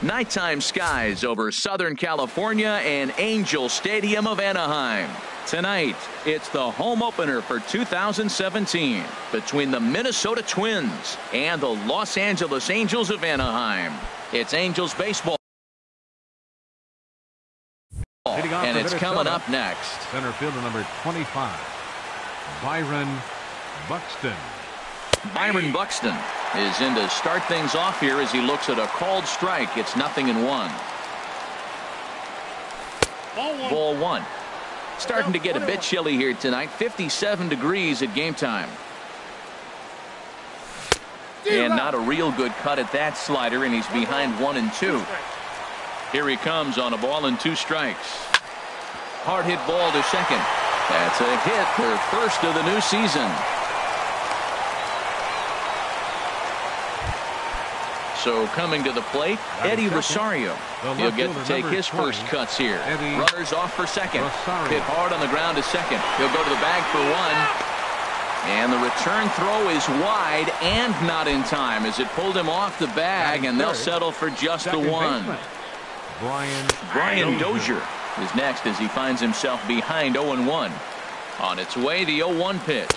Nighttime skies over Southern California and Angel Stadium of Anaheim. Tonight, it's the home opener for 2017 between the Minnesota Twins and the Los Angeles Angels of Anaheim. It's Angels baseball. And it's coming up next. Center fielder number 25, Byron Buxton. Byron Buxton is in to start things off here as he looks at a called strike. It's 0-1. Ball one. Starting to get a bit chilly here tonight. 57 degrees at game time. And not a real good cut at that slider, and he's behind 1-2. Here he comes on a ball and 2 strikes. Hard hit ball to second. That's a hit, their first of the new season. So coming to the plate, Eddie Rosario. He'll get to take his first cuts here. Runners off for second. Hit hard on the ground to second. He'll go to the bag for 1. And the return throw is wide and not in time as it pulled him off the bag, and they'll settle for just the 1. Brian Dozier is next as he finds himself behind 0-1. On its way, the 0-1 pitch.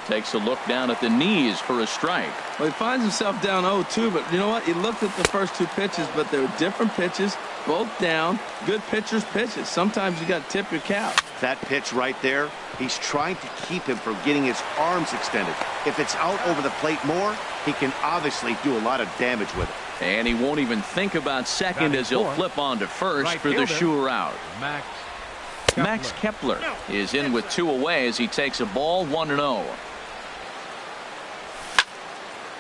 Takes a look down at the knees for a strike. Well, he finds himself down 0-2, but you know what? He looked at the first 2 pitches, but they were different pitches, both down. Good pitchers' pitches. Sometimes you got to tip your cap. That pitch right there, he's trying to keep him from getting his arms extended. If it's out over the plate more, he can obviously do a lot of damage with it. And he won't even think about second as he'll flip on to first for the sure out. Max Kepler is in with 2 away as he takes a ball 1-0.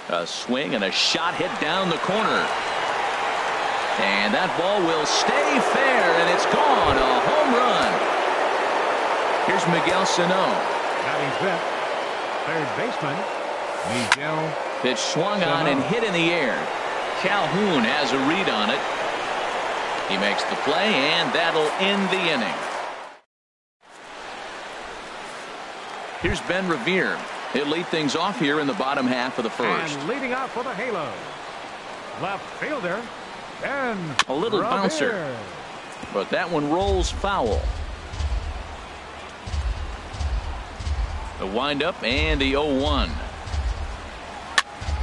A swing and a shot hit down the corner. And that ball will stay fair, and it's gone. A home run. Here's Miguel Sano. Third baseman, Miguel. Pitch swung on and hit in the air. Calhoun has a read on it. He makes the play, and that'll end the inning. Here's Ben Revere. He'll lead things off here in the bottom half of the first. And leading out for the Halo, left fielder, Ben a little Revere. Bouncer, but that one rolls foul. The windup and the 0-1.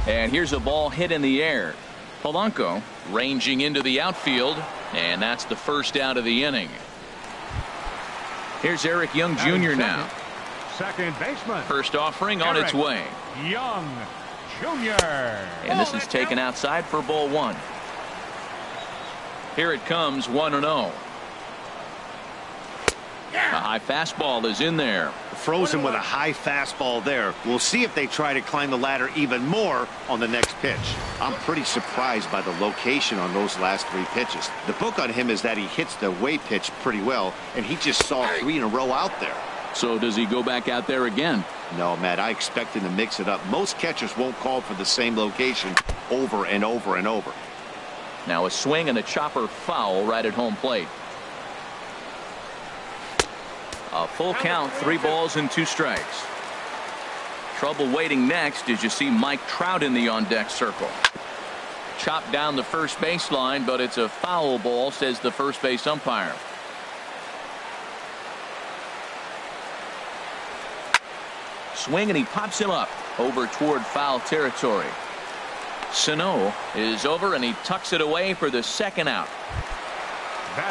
And here's a ball hit in the air. Polanco ranging into the outfield, and that's the first out of the inning. Here's Eric Young Jr. now. Second baseman. First offering on its way. Young Jr. And this is taken outside for ball 1. Here it comes, 1-0. A high fastball is in there. Frozen with a high fastball there. We'll see if they try to climb the ladder even more on the next pitch. I'm pretty surprised by the location on those last 3 pitches. The book on him is that he hits the away pitch pretty well, and he just saw 3 in a row out there. So does he go back out there again? No, Matt, I expect him to mix it up. Most catchers won't call for the same location over and over and over. Now a swing and a chopper foul right at home plate. A full count, 3 balls and 2 strikes. Trouble waiting next as you see Mike Trout in the on-deck circle. Chopped down the first baseline, but it's a foul ball, says the first base umpire. Swing and he pops him up over toward foul territory. Sano is over and he tucks it away for the second out.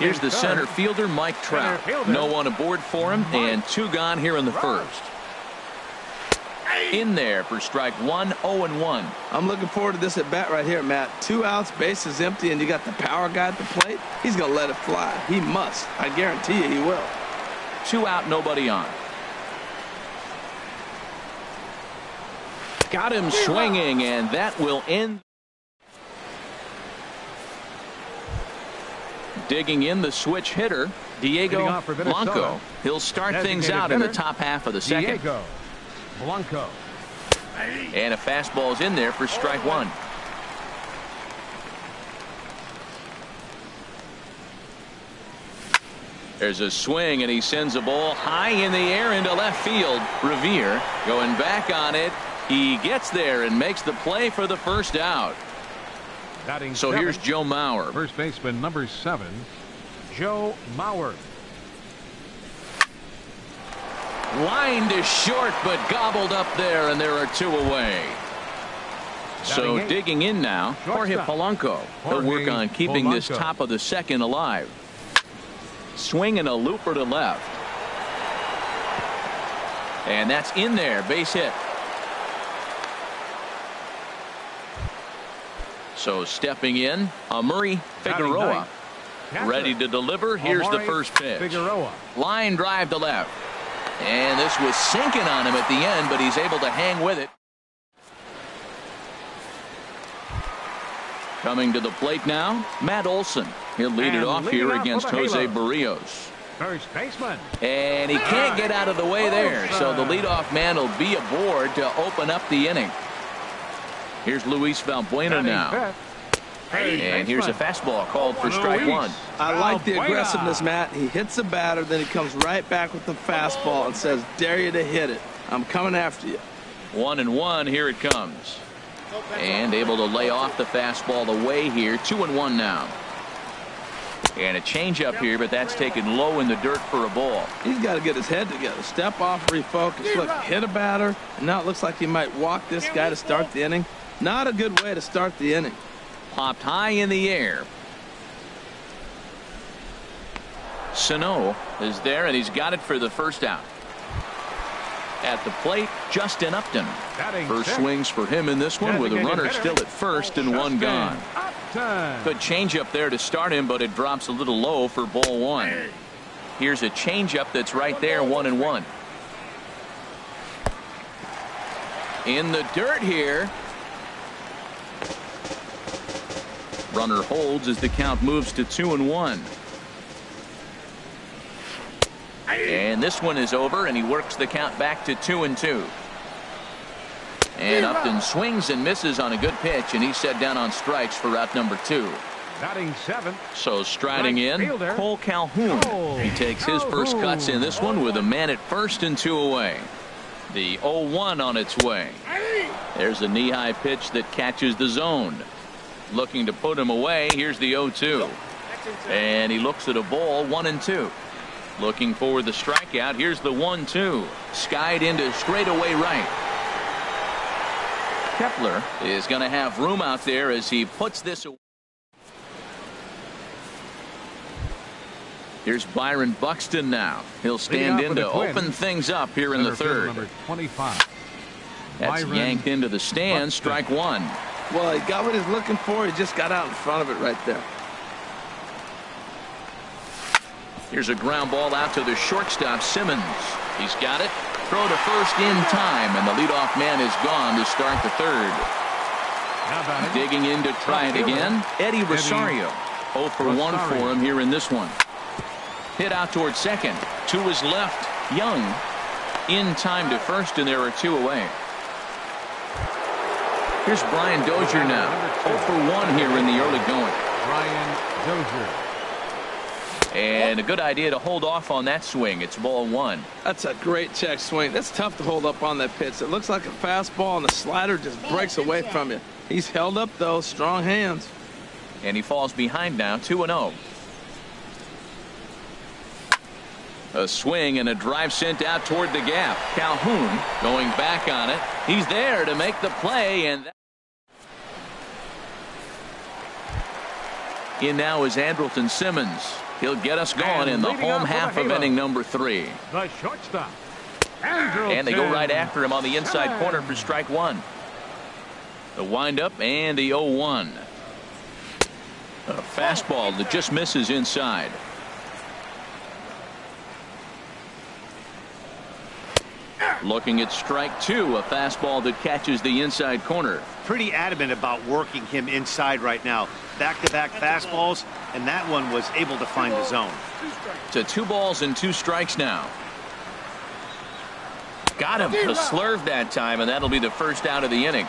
Here's the center fielder, Mike Trout. No one aboard for him, and 2 gone here in the first. In there for strike 1, 0-1. I'm looking forward to this at bat right here, Matt. 2 outs, base is empty, and you got the power guy at the plate. He's going to let it fly. He must. I guarantee you he will. 2 out, nobody on. Got him swinging, and that will end. Digging in the switch hitter, Diego Blanco. He'll start things out in the top half of the second. Diego Blanco. And a fastball's in there for strike 1. There's a swing, and he sends a ball high in the air into left field. Revere going back on it. He gets there and makes the play for the first out. Batting So seventh, here's Joe Mauer. first baseman number 7, Joe Mauer. Lined is short, but gobbled up there, and there are 2 away. So eight. digging in now, Jorge Shortstop. Polanco. He'll work on keeping this Polanco. top of the second alive. Swinging a looper to left. And that's in there, base hit. So stepping in, Amuri Figueroa. Catcher, Ready to deliver. Here's the Amari first pitch. Figueroa. Line drive to left. And this was sinking on him at the end, but he's able to hang with it. Coming to the plate now, Matt Olson. He'll lead it off here against Jose Barrios. First baseman. And he can't get out of the way there, so the leadoff man will be aboard to open up the inning. Here's Luis Valbuena now. And here's a fastball called for strike 1. I like the aggressiveness, Matt. He hits the batter, then he comes right back with the fastball and says, dare you to hit it. I'm coming after you. 1-1, here it comes. And able to lay off the fastball away here. 2-1 now. And a changeup here, but that's taken low in the dirt for a ball. He's got to get his head together. Step off, refocus. Look, hit a batter. And now it looks like he might walk this guy to start the inning. Not a good way to start the inning. Popped high in the air. Sano is there, and he's got it for the first out. At the plate, Justin Upton. First swings for him in this one with a runner still at first and 1 gone. Good changeup there to start him, but it drops a little low for ball 1. Here's a changeup that's right there, 1-1. In the dirt here. Runner holds as the count moves to 2-1. And this one is over, and he works the count back to 2-2. And Upton swings and misses on a good pitch, and he's set down on strikes for out number 2. Batting 7. So striding in, fielder, Cole Calhoun. He takes his first cuts in this one with a man at first and 2 away. The 0-1 on its way. There's a knee-high pitch that catches the zone. Looking to put him away. Here's the 0-2. And he looks at a ball, 1-2. Looking for the strikeout. Here's the 1-2. Skied into straightaway right. Kepler is going to have room out there as he puts this away. Here's Byron Buxton now. He'll stand in to open things up here in the third. Number 25. That's yanked into the stand. Strike 1. Well, he got what he's looking for. He just got out in front of it right there. Here's a ground ball out to the shortstop, Simmons. He's got it. Throw to first in time, and the leadoff man is gone to start the third. Digging in to try it again, Eddie Rosario. 0 for 1 for him here in this one. Hit out towards second. To his left, Young. In time to first, and there are 2 away. Here's Brian Dozier now. 0 for 1 here in the early going. Brian Dozier. And a good idea to hold off on that swing. It's ball 1. That's a great check swing. That's tough to hold up on that pitch. It looks like a fastball, and the slider just breaks away from you. He's held up, though. Strong hands. And he falls behind now, 2-0. A swing and a drive sent out toward the gap. Calhoun going back on it. He's there to make the play, and in now is Andrelton Simmons. He'll get us going in the home half of inning number 3. The shortstop. And they go right after him on the inside corner for strike 1. The windup and the 0-1. A fastball that just misses inside. Looking at strike 2, a fastball that catches the inside corner. Pretty adamant about working him inside right now. Back-to-back fastballs, and that one was able to find the zone. To 2 balls and 2 strikes now. Got him to slurve that time, and that'll be the first out of the inning.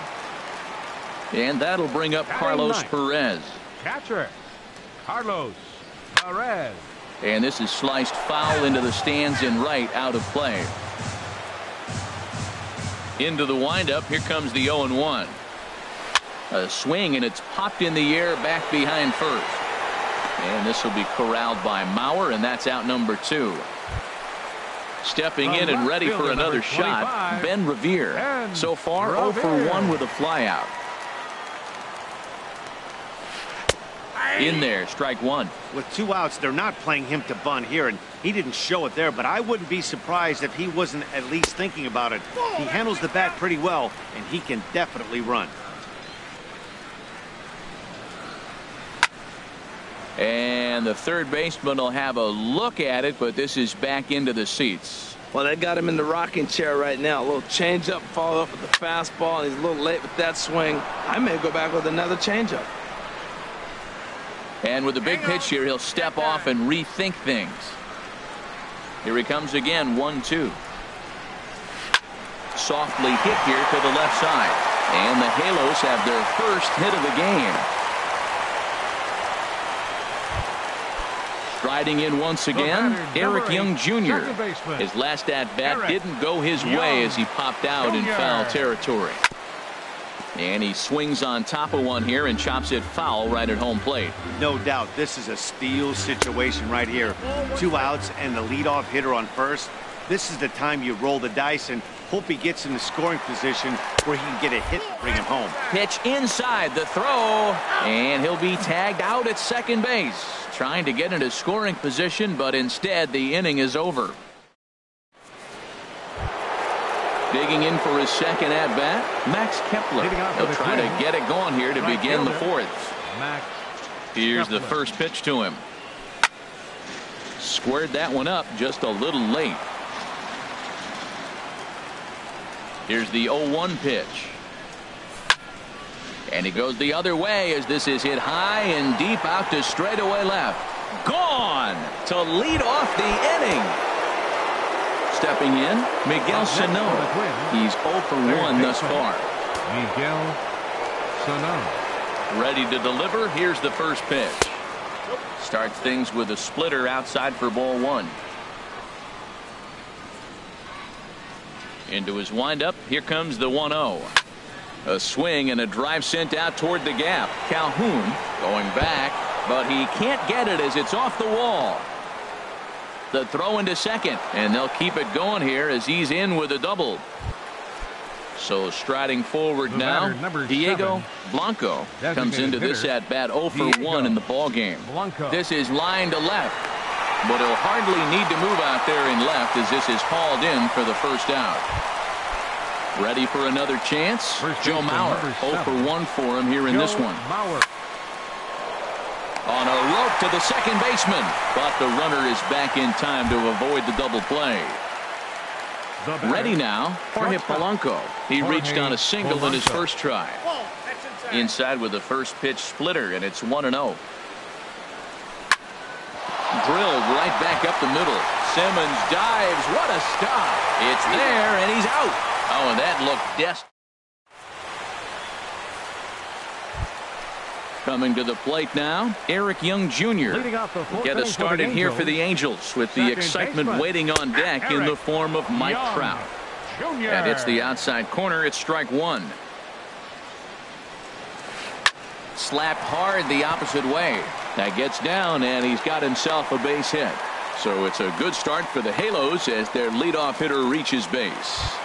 And that'll bring up Carlos Perez. Catcher, Carlos Perez. And this is sliced foul into the stands in right, out of play. Into the windup. Here comes the 0-1. A swing, and it's popped in the air back behind first. And this will be corralled by Mauer, and that's out number 2. Stepping in and ready for another shot, Ben Revere. So far, 0 for 1 with a flyout. In there, strike 1. With 2 outs, they're not playing him to bunt here, and he didn't show it there, but I wouldn't be surprised if he wasn't at least thinking about it. He handles the bat pretty well, and he can definitely run. And the third baseman will have a look at it, but this is back into the seats. Well, they got him in the rocking chair right now. A little changeup, follow up with the fastball, and he's a little late with that swing. I may go back with another changeup. And with the big pitch here, he'll step off and rethink things. Here he comes again, 1-2. Softly hit here to the left side. And the Halos have their first hit of the game. Striding in once again, Eric Young Jr. His last at-bat didn't go his way as he popped out in foul territory. And he swings on top of one here and chops it foul right at home plate. No doubt, this is a steal situation right here. 2 outs and the leadoff hitter on first. This is the time you roll the dice and hope he gets in the scoring position where he can get a hit to bring him home. Pitch inside, the throw, and he'll be tagged out at second base. Trying to get into scoring position, but instead the inning is over. Digging in for his second at-bat, Max Kepler. He'll try to get it going here to begin the 4th. Here's the first pitch to him. Squared that one up just a little late. Here's the 0-1 pitch. And he goes the other way as this is hit high and deep out to straightaway left. Gone to lead off the inning. Stepping in, Miguel Sano. He's 0 for 1 thus far. Miguel Sano. Ready to deliver. Here's the first pitch. Starts things with a splitter outside for ball 1. Into his windup. Here comes the 1-0. A swing and a drive sent out toward the gap. Calhoun going back, but he can't get it as it's off the wall. The throw into second, and they'll keep it going here as he's in with a double. So striding forward now, Diego Blanco comes into this at bat 0 for 1 in the ball game. This is line to left, but he'll hardly need to move out there in left as this is hauled in for the first out. Ready for another chance? Joe Mauer, 0 for 1 for him here in this one. On a rope to the second baseman, but the runner is back in time to avoid the double play. Ready now, Jorge Polanco. He reached on a single in his first try. Inside with the first pitch splitter, and it's 1-0. Drilled right back up the middle. Simmons dives. What a stop. It's there, and he's out. Oh, and that looked desperate. Coming to the plate now, Eric Young Jr. Get us started here for the Angels with the excitement waiting on deck in the form of Mike Trout. And it's the outside corner. It's strike 1. Slapped hard the opposite way. That gets down, and he's got himself a base hit. So it's a good start for the Halos as their leadoff hitter reaches base.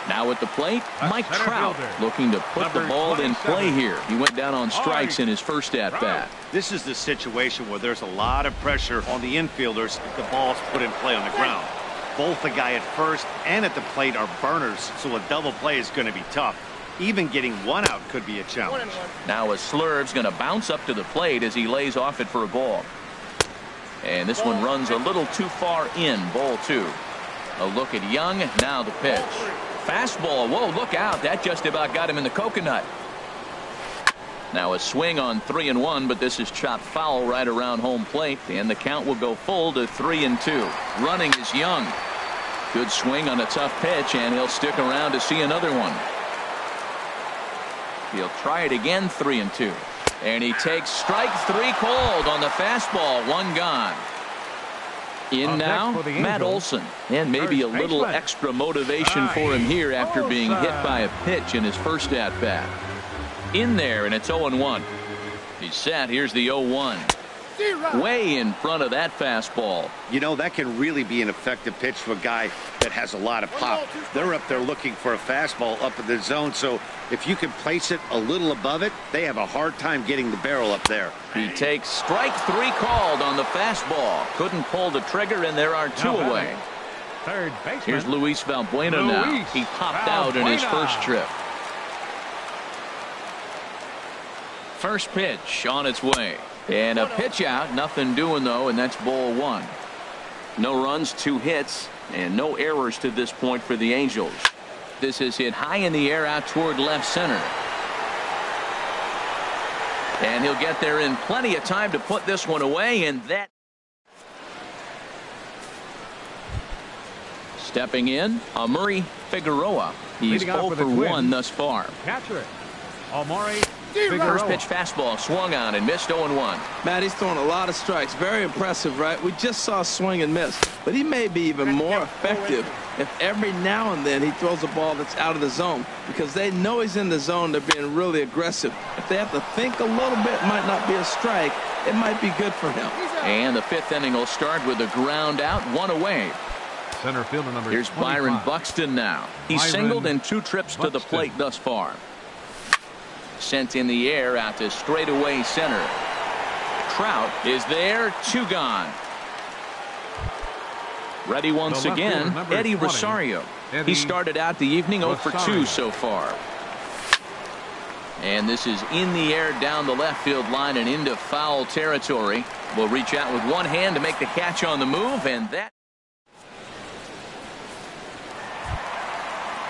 Now at the plate, Mike Trout looking to put the ball in play here. He went down on strikes in his first at-bat. This is the situation where there's a lot of pressure on the infielders if the ball's put in play on the ground. Both the guy at first and at the plate are burners, so a double play is going to be tough. Even getting one out could be a challenge. Now a Slurve's going to bounce up to the plate as he lays off it for a ball. And this one runs a little too far in, ball 2. A look at Young, now the pitch. Fastball, whoa, look out. That just about got him in the coconut. Now a swing on 3-1, but this is chopped foul right around home plate, and the count will go full to 3-2. Running is Young. Good swing on a tough pitch, and he'll stick around to see another one. He'll try it again, 3-2. And he takes strike 3 called on the fastball, 1 gone. In now, Matt Olson, and maybe a little extra motivation for him here after being hit by a pitch in his first at-bat. In there, and it's 0-1. He's set. Here's the 0-1. Way in front of that fastball. You know, that can really be an effective pitch for a guy that has a lot of pop. They're up there looking for a fastball up in the zone, so if you can place it a little above it, they have a hard time getting the barrel up there. He takes strike 3 called on the fastball. Couldn't pull the trigger, and there are 2 away. Third baseman. Here's Luis Valbuena now. He popped out in his first trip. First pitch on its way. And a pitch out, nothing doing though, and that's ball 1. No runs, 2 hits, and no errors to this point for the Angels. This is hit high in the air out toward left center. And he'll get there in plenty of time to put this one away, and that. Stepping in, Amuri Figueroa. He's 0 for 1 thus far. Catcher, Amuri. First pitch fastball swung on and missed 0-1. Matt, he's throwing a lot of strikes. Very impressive, right? We just saw swing and miss, but he may be even more effective if every now and then he throws a ball that's out of the zone, because they know he's in the zone. They're being really aggressive. If they have to think a little bit, it might not be a strike. It might be good for him. And the 5th inning will start with a ground out, 1 away. Center fielder number Here's 25. Byron Buxton now. He's singled in 2 trips to the plate thus far. Sent in the air out to straightaway center. Trout is there, 2 gone. Ready once again, Eddie Rosario. He started out the evening 0 for 2 so far. And this is in the air down the left field line and into foul territory. Will reach out with one hand to make the catch on the move, and that.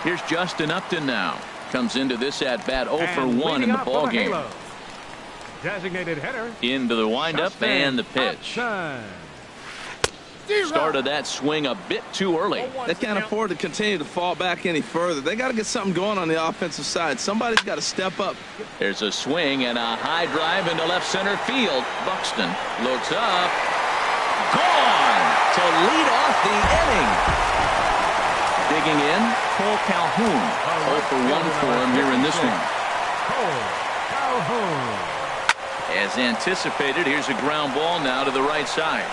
Here's Justin Upton now. Comes into this at bat 0 for 1 in the ball game. Designated hitter. Into the windup and the pitch. Started that swing a bit too early. They can't afford to continue to fall back any further. They got to get something going on the offensive side. Somebody's got to step up. There's a swing and a high drive into left center field. Buxton looks up. Gone to lead off the inning. Digging in, Cole Calhoun. 0 for 1 for him here in this one. Cole Calhoun. As anticipated, here's a ground ball now to the right side.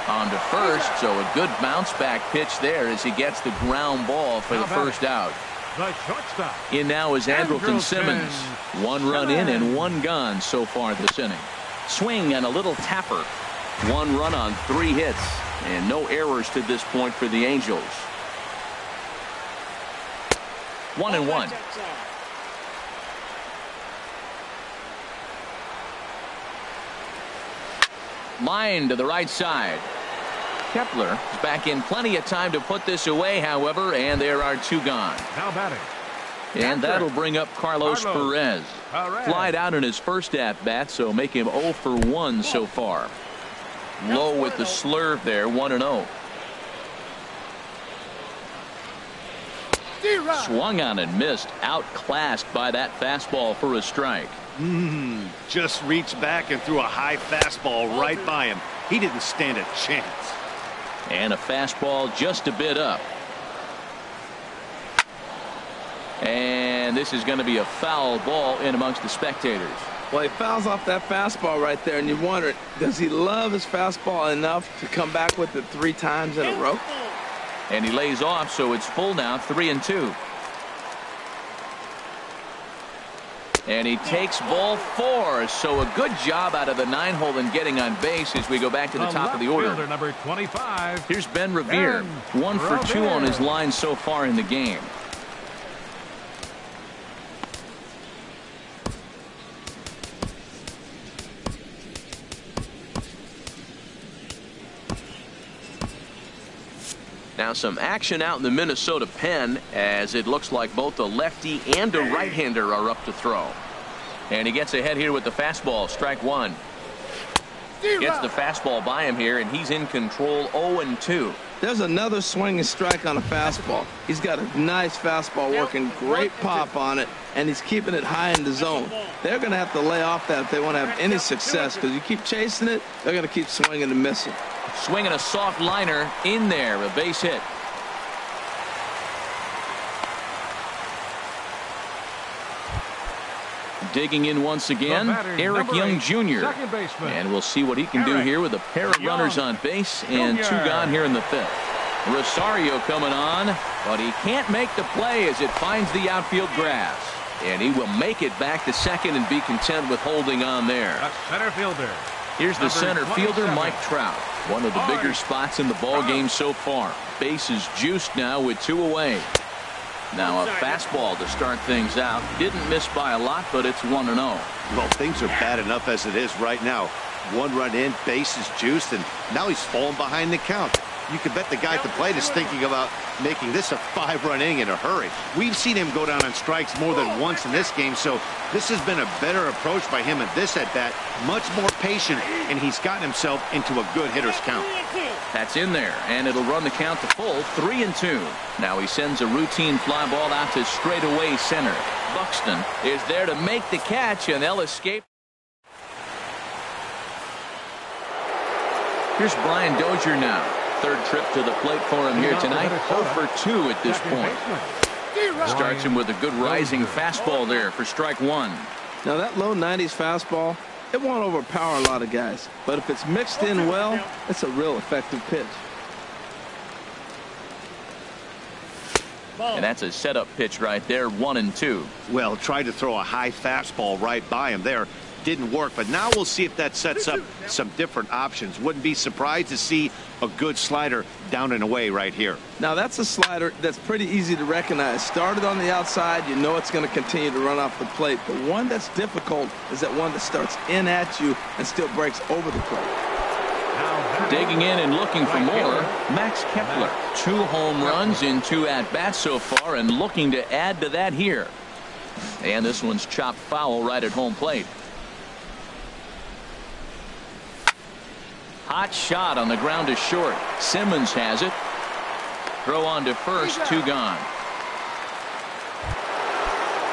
On to first, so a good bounce back pitch there as he gets the ground ball for the first out. The shortstop. In now is Andrelton Simmons. 1 run in and 1 gone so far this inning. Swing and a little tapper. 1 run on 3 hits, and no errors to this point for the Angels. 1-1. Line to the right side. Kepler is back in plenty of time to put this away, however, and there are 2 gone. Now batting. And that'll bring up Carlos Perez. Flied out in his first at-bat, so make him 0 for 1 so far. Low with the slurve there, 1-0. Swung on and missed, outclassed by that fastball for a strike. Just reached back and threw a high fastball right by him. He didn't stand a chance. And a fastball just a bit up. And this is going to be a foul ball in amongst the spectators. Well, he fouls off that fastball right there, and you wonder, does he love his fastball enough to come back with it 3 times in a row? And he lays off, so it's full now, 3-2. And he takes ball 4, so a good job out of the 9-hole in getting on base as we go back to the top of the order. Number 25. Here's Ben Revere, 1 for 2 on his line so far in the game. Now some action out in the Minnesota pen as it looks like both a lefty and a right-hander are up to throw. And he gets ahead here with the fastball, strike 1. Gets the fastball by him here, and he's in control 0-2. There's another swinging strike on a fastball. He's got a nice fastball working, great pop on it, and he's keeping it high in the zone. They're going to have to lay off that if they want to have any success, because you keep chasing it, they're going to keep swinging and missing. Swinging a soft liner in there, a base hit. Digging in once again, Eric Young Jr. And we'll see what he can do here with a pair of runners on base and two gone here in the fifth. Rosario coming on, but he can't make the play as it finds the outfield grass. And he will make it back to second and be content with holding on there. Center fielder. Here's the center fielder, Mike Trout. One of the bigger spots in the ball game so far. Bases juiced now with two away. Now a fastball to start things out. Didn't miss by a lot, but it's 1-0. Well, things are bad enough as it is right now. One run in, bases juiced, and now he's falling behind the count. You could bet the guy at the plate is thinking about making this a 5-run inning in a hurry. We've seen him go down on strikes more than once in this game, so this has been a better approach by him at this at-bat. Much more patient, and he's gotten himself into a good hitter's count. That's in there, and it'll run the count to full, 3-2. Now he sends a routine fly ball out to straightaway center. Buxton is there to make the catch, and they'll escape. Here's Brian Dozier now. Third trip to the plate for him here tonight. 0 for 2 at this point. Starts him with a good rising fastball there for strike one. Now that low 90s fastball, it won't overpower a lot of guys. But if it's mixed in well, it's a real effective pitch. And that's a setup pitch right there, 1-2. Well, tried to throw a high fastball right by him there. Didn't work, but now we'll see if that sets up some different options. Wouldn't be surprised to see a good slider down and away right here. Now that's a slider that's pretty easy to recognize. Started on the outside, you know it's going to continue to run off the plate. The one that's difficult is that one that starts in at you and still breaks over the plate. Digging in and looking for more, Max Kepler. 2 home runs in 2 at-bats so far and looking to add to that here. And this one's chopped foul right at home plate. Hot shot on the ground to short. Simmons has it. Throw on to first, 2 gone.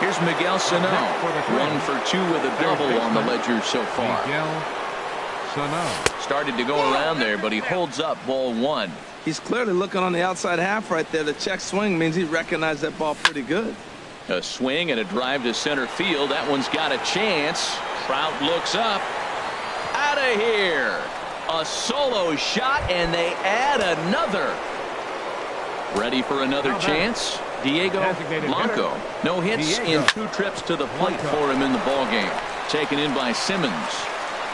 Here's Miguel Sano. 1 for 2 with a double on the ledger so far. Started to go around there, but he holds up ball 1. He's clearly looking on the outside half right there. The check swing means he recognized that ball pretty good. A swing and a drive to center field. That one's got a chance. Trout looks up. Out of here. A solo shot, and they add another. Ready for another chance? Diego Blanco. No hits in 2 trips to the plate for him in the ballgame. Taken in by Simmons.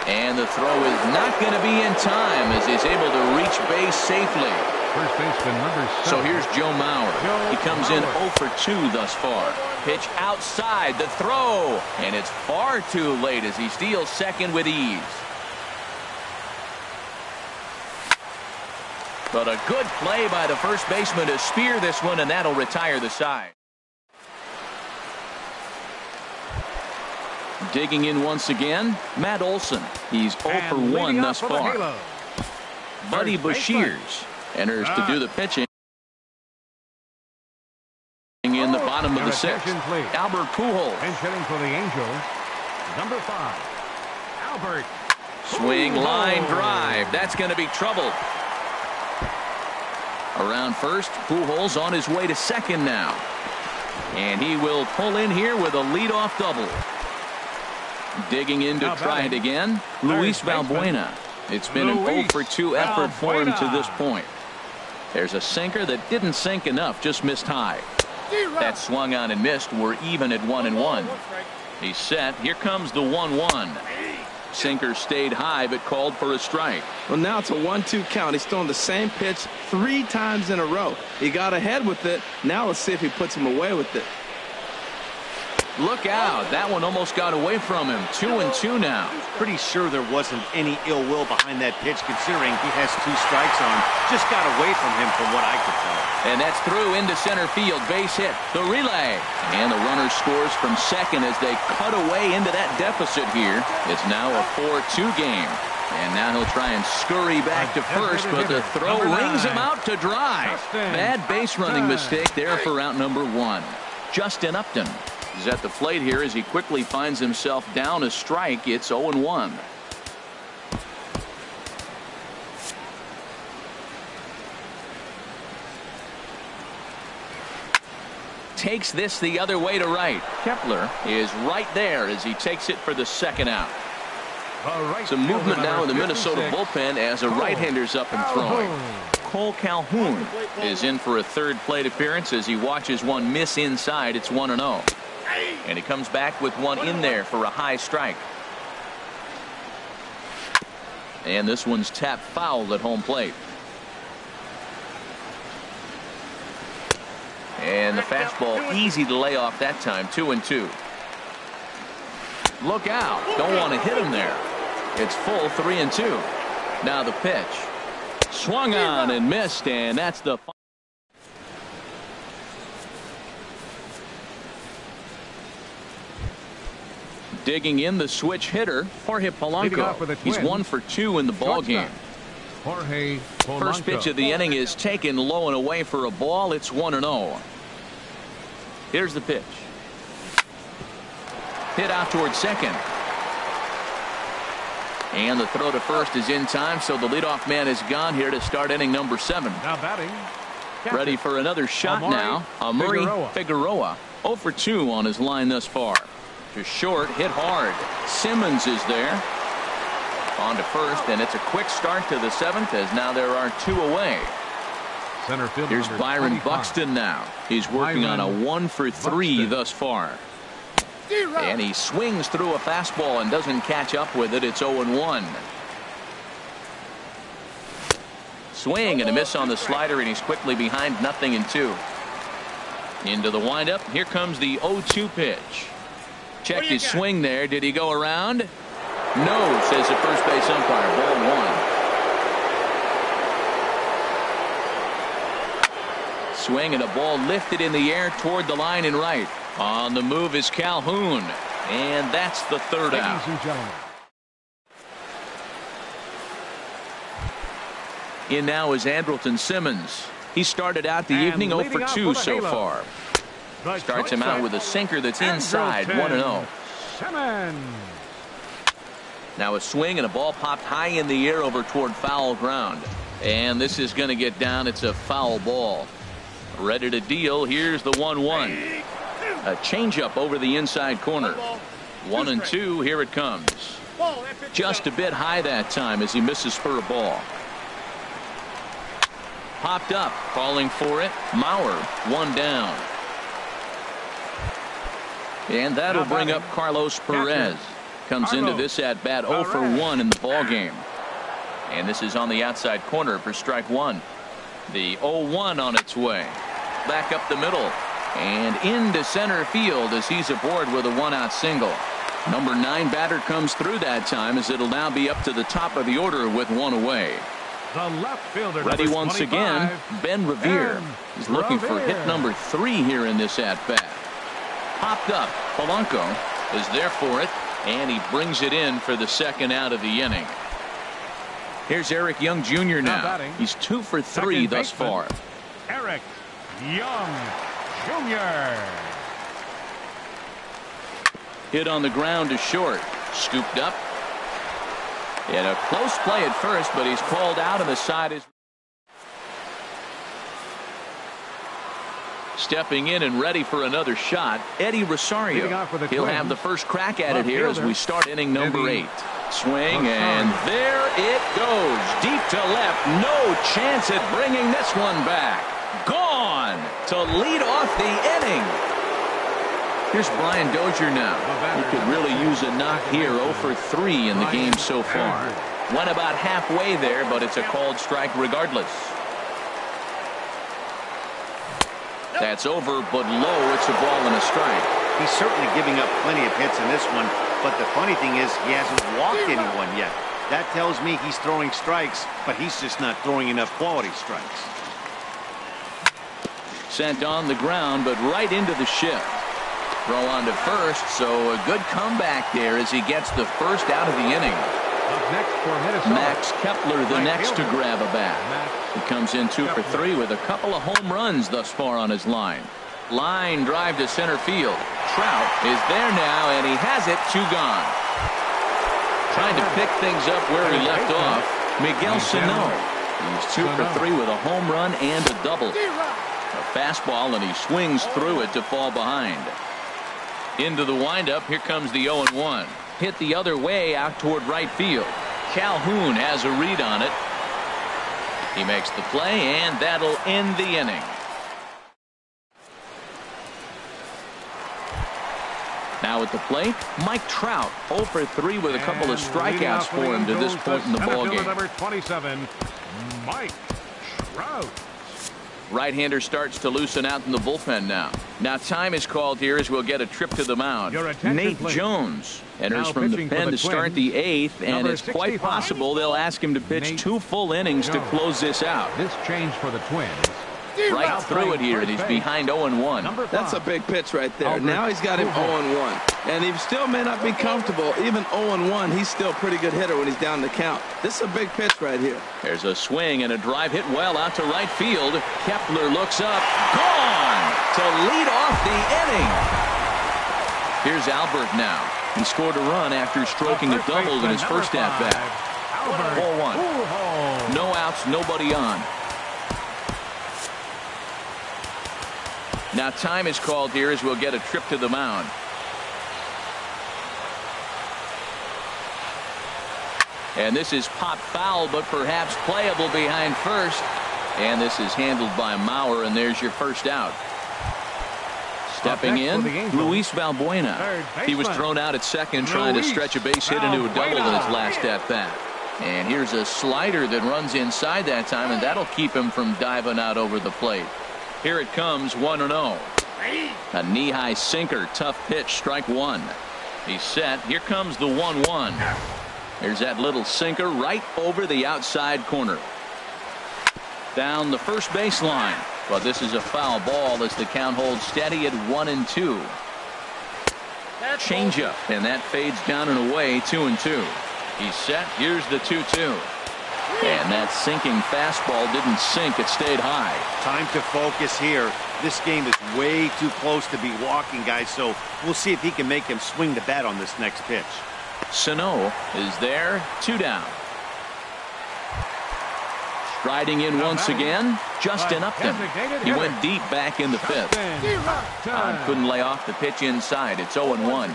And the throw is not going to be in time as he's able to reach base safely. First baseman number 7. So here's Joe Mauer. He comes in 0 for 2 thus far. Pitch outside, the throw. And it's far too late as he steals second with ease. But a good play by the first baseman to spear this one, and that'll retire the side. Digging in once again, Matt Olson. He's 0 for 1 thus far. Buddy Bushiers enters to do the pitching in the bottom of the 6th. Albert Pujols. Pinch hitting for the Angels, number 5, Albert. Swing, line drive. That's going to be trouble. Around first, Pujols on his way to second now. And he will pull in here with a leadoff double. Digging in to try it again, Luis Valbuena. It's been an 0 for 2 effort for him to this point. There's a sinker that didn't sink enough, just missed high. That swung on and missed. We're even at 1-1. He's set. Here comes the 1-1. Sinker stayed high but called for a strike. Well, now it's a 1-2 count. He's throwing the same pitch 3 times in a row. He got ahead with it. Now let's see if he puts him away with it. Look out. That one almost got away from him. 2-2 now. Pretty sure there wasn't any ill will behind that pitch, considering he has 2 strikes on. Just got away from him from what I could tell. And that's through into center field. Base hit. The relay. And the runner scores from second as they cut away into that deficit here. It's now a 4-2 game. And now he'll try and scurry back to first, but the throw rings him out to dry. Bad base running mistake there for out number 1. Justin Upton. He's at the plate here as he quickly finds himself down a strike. It's 0-1. takes this the other way to right. Kepler is right there as he takes it for the second out. Some movement now in the Minnesota bullpen as a right-hander's up and throwing. Cole Calhoun is in for a third plate appearance as he watches one miss inside. It's 1-0. And he comes back with one in there for a high strike. And this one's tapped foul at home plate. And the fastball easy to lay off that time. 2-2. Look out. Don't want to hit him there. It's full 3-2. Now the pitch. Swung on and missed, and that's the digging in the switch hitter, Jorge Polanco. He's 1 for 2 in the ball game. First pitch of the inning is taken low and away for a ball. It's 1-0. Here's the pitch. Hit out towards second. And the throw to first is in time, so the leadoff man is gone here to start inning number 7. Now batting. Ready for another shot now. Amuri Figueroa 0 for 2 on his line thus far. To short, hit hard. Simmons is there. On to first, and it's a quick start to the 7th as now there are 2 away. Center field. Here's Byron 25. Buxton now. He's working on a 1 for 3 thus far. And he swings through a fastball and doesn't catch up with it. It's 0-1. Swing and a miss on the slider, and he's quickly behind 0-2. Into the windup. Here comes the 0-2 pitch. Checked his swing there. Did he go around? No, says the first base umpire. Ball 1. Swing and a ball lifted in the air toward the line and right. On the move is Calhoun, and that's the third out. In now is Andrelton Simmons. He started out the evening 0 for 2 so far. Starts him out with a sinker that's inside. 1-0. Now a swing and a ball popped high in the air over toward foul ground. And this is going to get down. It's a foul ball. Ready to deal. Here's the 1-1. A changeup over the inside corner. 1-2. Here it comes. Just a bit high that time as he misses for a ball. Popped up, calling for it. Mauer, 1 down. And that'll bring up Carlos Perez. Comes into this at bat 0 for 1 in the ball game. And this is on the outside corner for strike 1. The 0-1 on its way. Back up the middle. And into center field as he's aboard with a 1-out single. Number 9 batter comes through that time as it'll now be up to the top of the order with 1 away. The left fielder, ready once 25, again, Ben Revere. He's looking for hit number 3 here in this at bat. Popped up. Polanco is there for it, and he brings it in for the second out of the inning. Here's Eric Young Jr. now. He's 2 for 3 thus far. Eric Young Jr. Hit on the ground to short. Scooped up. And a close play at first, but he's called out on the side. Is stepping in and ready for another shot, Eddie Rosario. He'll have the first crack at it here as we start inning number 8. Swing, and there it goes. Deep to left. No chance at bringing this one back. Gone to lead off the inning. Here's Brian Dozier now. He could really use a knock here. 0 for 3 in the game so far. Went about halfway there, but it's a called strike regardless. That's over, but low. It's a ball and a strike. He's certainly giving up plenty of hits in this one, but the funny thing is he hasn't walked anyone yet. That tells me he's throwing strikes, but he's just not throwing enough quality strikes. Sent on the ground, but right into the shift. Throw on to first, so a good comeback there as he gets the first out of the inning. Up next for Minnesota, Max Kepler, the next to grab a bat. He comes in 2 for 3 with a couple of home runs thus far on his line. Line drive to center field. Trout is there now, and he has it. 2 gone. Trying to pick things up where he left off. Miguel Sano. He's 2 for 3 with a home run and a double. A fastball, and he swings through it to fall behind. Into the windup. Here comes the 0-1. Hit the other way out toward right field. Calhoun has a read on it. He makes the play, and that'll end the inning. Now at the plate, Mike Trout, 0 for 3 with a couple of strikeouts for him to this point in the ballgame. Number 27, Mike Trout. Right-hander starts to loosen out in the bullpen now. Now time is called here as we'll get a trip to the mound. Nate Jones enters from the pen to start the 8th, and it's quite possible they'll ask him to pitch 2 full innings to close this out. This change for the Twins. Right through it here, and he's behind 0-1. That's a big pitch right there. Now he's got him 0-1. And he still may not be comfortable. Even 0-1, he's still a pretty good hitter when he's down the count. This is a big pitch right here. There's a swing and a drive hit well out to right field. Kepler looks up. Gone to lead off the inning. Here's Albert now. He scored a run after stroking a double in his first at-bat. 4-1. No outs, nobody on. Now time is called here as we'll get a trip to the mound. And this is popped foul, but perhaps playable behind first. And this is handled by Mauer, and there's your first out. Stepping in, Luis Valbuena. He was thrown out at second trying to stretch a base hit into a double in his last at-bat. And here's a slider that runs inside that time, and that'll keep him from diving out over the plate. Here it comes, 1-0. A knee-high sinker, tough pitch, strike one. He's set. Here comes the 1-1. There's that little sinker right over the outside corner. Down the first baseline. But this is a foul ball as the count holds steady at 1-2. Changeup, and that fades down and away, 2-2. He's set. Here's the 2-2. And that sinking fastball didn't sink. It stayed high. Time to focus here. This game is way too close to be walking, guys, so we'll see if he can make him swing the bat on this next pitch. Sano is there. 2 down. Striding in once again, Justin Upton. He went deep back in the 5th. Couldn't lay off the pitch inside. It's 0-1.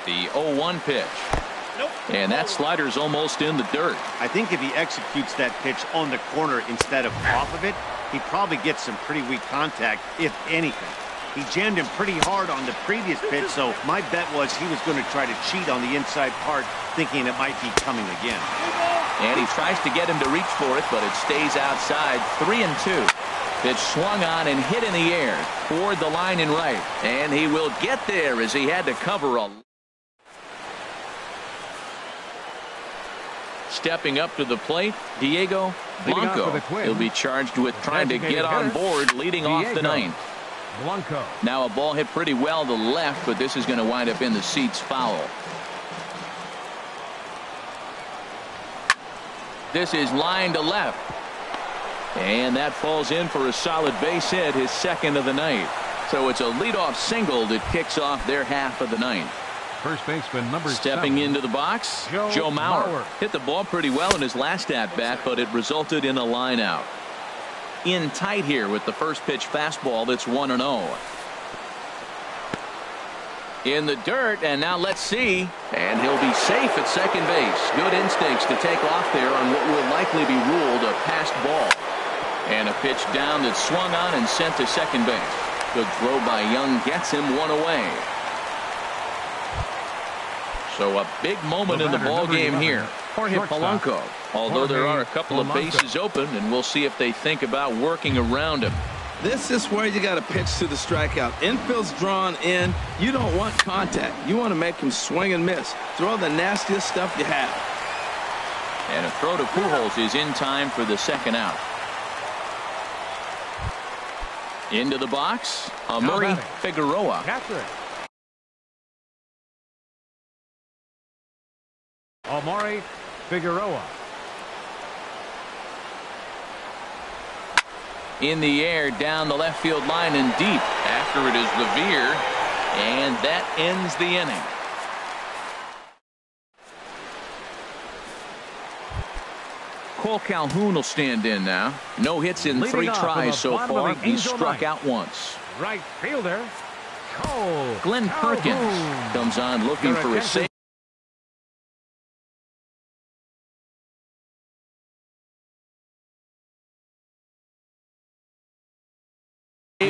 The 0-1 pitch. And that slider's almost in the dirt. I think if he executes that pitch on the corner instead of off of it, he probably gets some pretty weak contact, if anything. He jammed him pretty hard on the previous pitch, so my bet was he was going to try to cheat on the inside part, thinking it might be coming again. And he tries to get him to reach for it, but it stays outside. 3-2. Pitch swung on and hit in the air toward the line and right. And he will get there as he had to cover a... Stepping up to the plate, Diego Blanco. He'll be charged with trying to get on board, leading off the 9th. Blanco. Now a ball hit pretty well to left, but this is going to wind up in the seats foul. This is line to left. And that falls in for a solid base hit, his second of the night. So it's a leadoff single that kicks off their half of the 9th. First baseman number Stepping 7. into the box, Joe Mauer. Hit the ball pretty well in his last at-bat, but it resulted in a line out. In tight here with the first pitch fastball that's 1-0. In the dirt, and now let's see. And he'll be safe at second base. Good instincts to take off there on what will likely be ruled a passed ball. And a pitch down that's swung on and sent to second base. Good throw by Young gets him one away. So a big moment in the ball game here. Jorge Polanco. Although there are a couple of bases open, and we'll see if they think about working around him. This is where you got to pitch to the strikeout. Infield's drawn in. You don't want contact. You want to make him swing and miss. Throw the nastiest stuff you have. And a throw to Pujols is in time for the second out. Into the box, Amuri Figueroa. Amuri Figueroa. In the air, down the left field line and deep. After it is Revere, and that ends the inning. Cole Calhoun will stand in now. No hits in 3 tries so far. He's struck out once. Right fielder, Cole Glenn Perkins Calhoun. comes on looking for a save.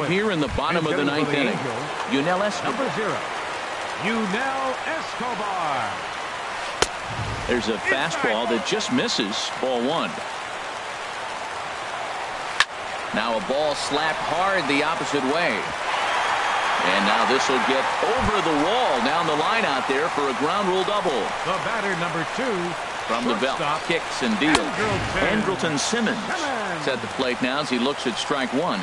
Here in the bottom of the 9th inning. Yunel Escobar. Number 0, Yunel Escobar. There's a fastball that just misses. Ball 1. Now a ball slapped hard the opposite way. And now this will get over the wall down the line out there for a ground rule double. The batter, number 2. From the belt, kicks and deals. Andrelton Simmons is at the plate now as he looks at strike 1.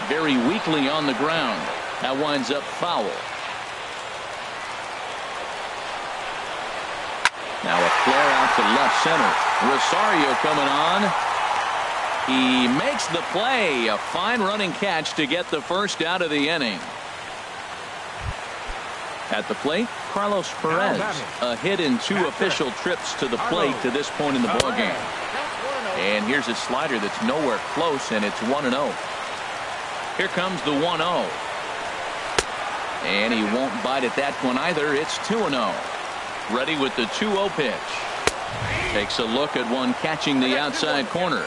Very weakly on the ground. That winds up foul. Now a flare out to left center. Rosario coming on. He makes the play. A fine running catch to get the first out of the inning. At the plate, Carlos Perez. A hit in 2 official trips to the plate to this point in the ballgame. And here's a slider that's nowhere close, and it's 1-0. Here comes the 1-0. And he won't bite at that one either. It's 2-0. Ready with the 2-0 pitch. Takes a look at one catching the outside corner.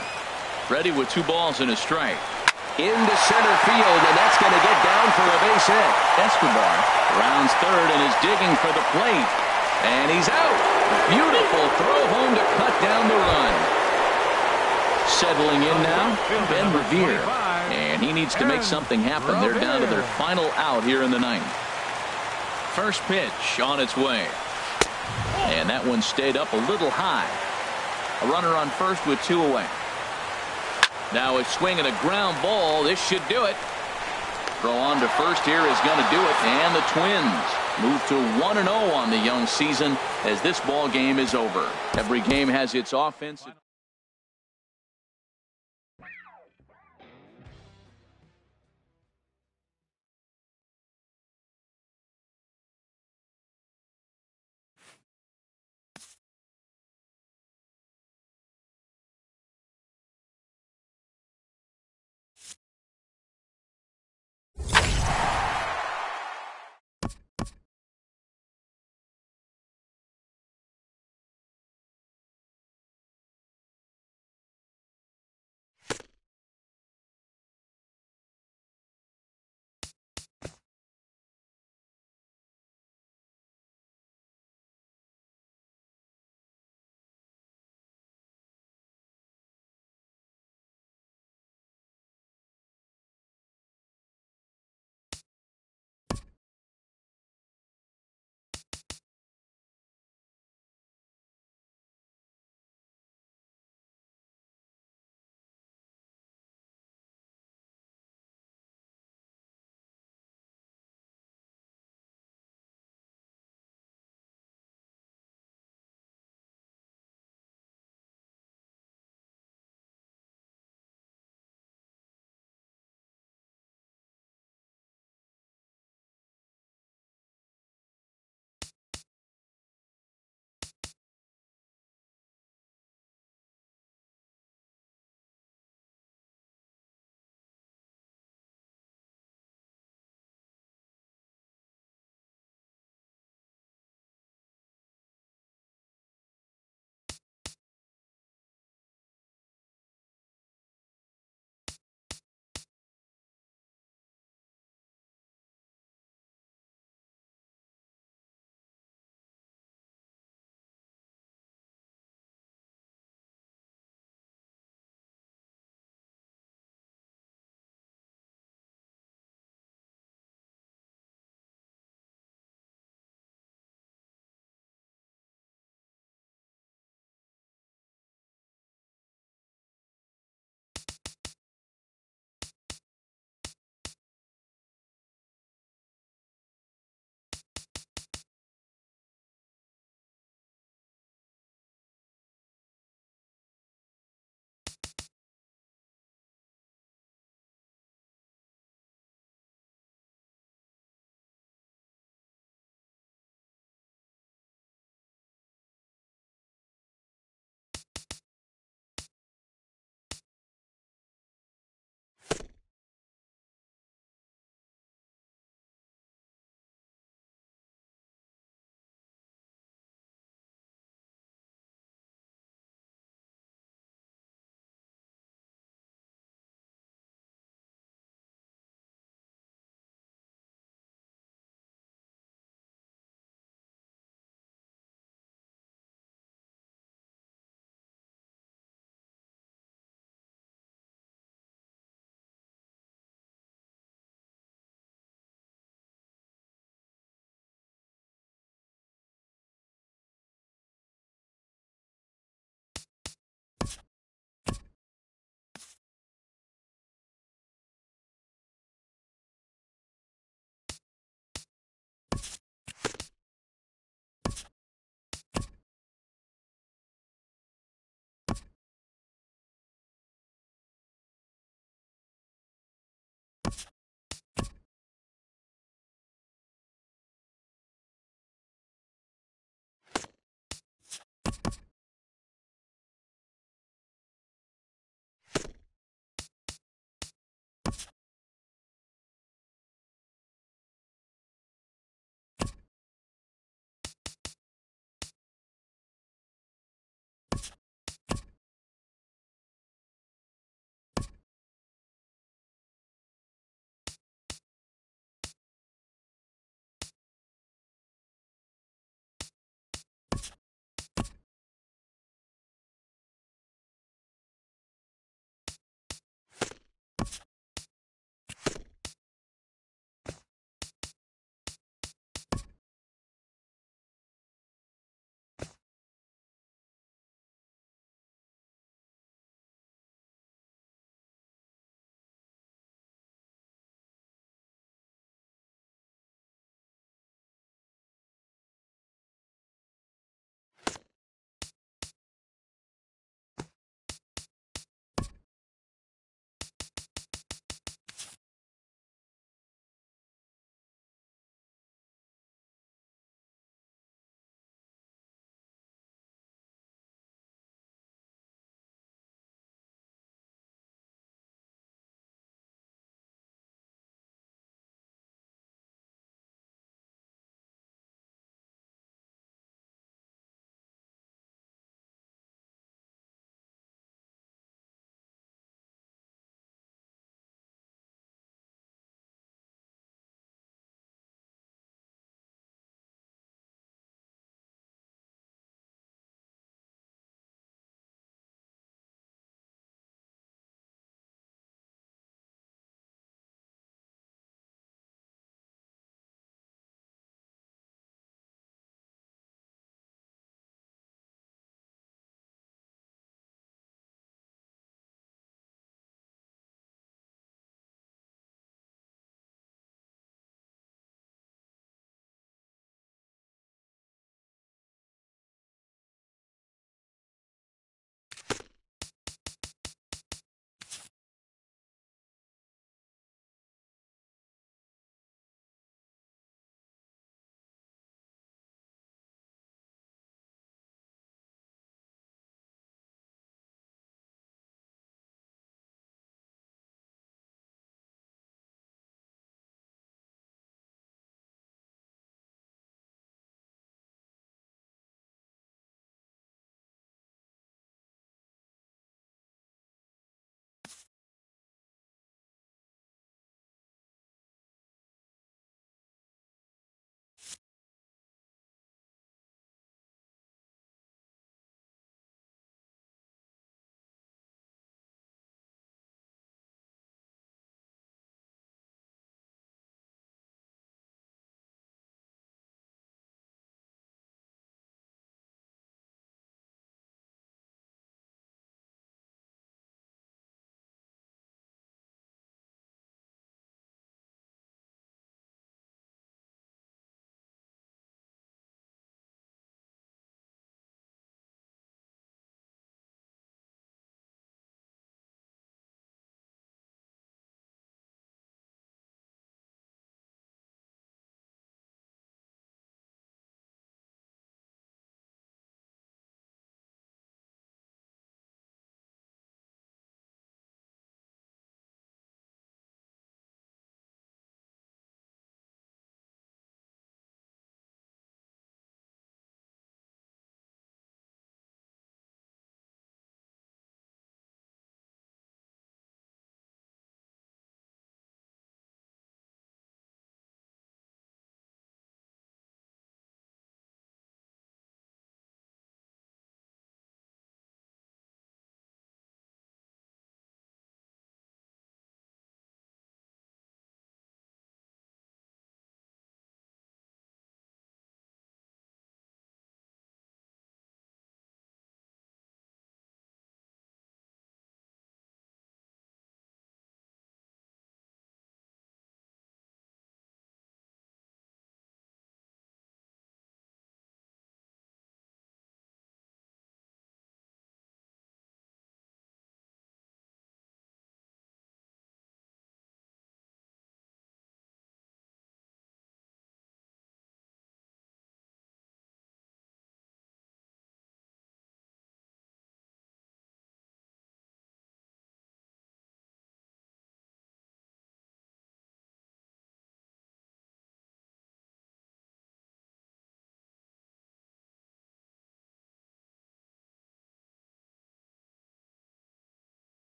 Ready with 2 balls and a strike. Into center field, and that's going to get down for a base hit. Escobar rounds third and is digging for the plate. And he's out. Beautiful throw home to cut down the run. Settling in now, Ben Revere. And he needs to make something happen. They're down to their final out here in the 9th. First pitch on its way. And that one stayed up a little high. A runner on first with 2 away. Now a swing and a ground ball. This should do it. Throw on to first here is going to do it. And the Twins move to 1-0 on the young season as this ball game is over. Every game has its offense.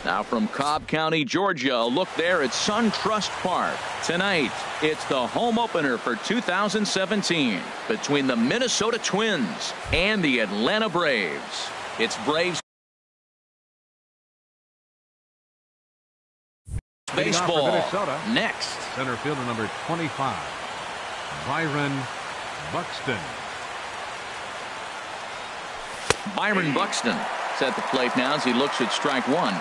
Now from Cobb County, Georgia, a look there at SunTrust Park. Tonight, it's the home opener for 2017 between the Minnesota Twins and the Atlanta Braves. It's Braves baseball next. Center fielder number 25, Byron Buxton. Byron Buxton is at the plate now as he looks at strike one.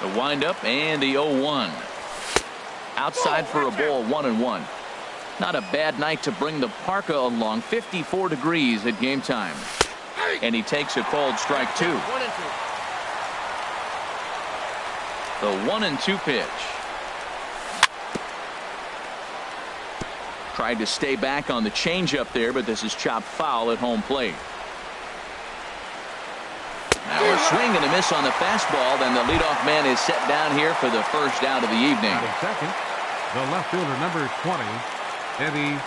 The windup and the 0-1. Outside for a ball, 1-1. Not a bad night to bring the parka along. 54 degrees at game time. And he takes a called strike two. The 1-2 pitch. Tried to stay back on the changeup there, but this is chopped foul at home plate. Now a swing and a miss on the fastball. Then the leadoff man is set down here for the first out of the evening. And second, the left fielder number 20, Eddie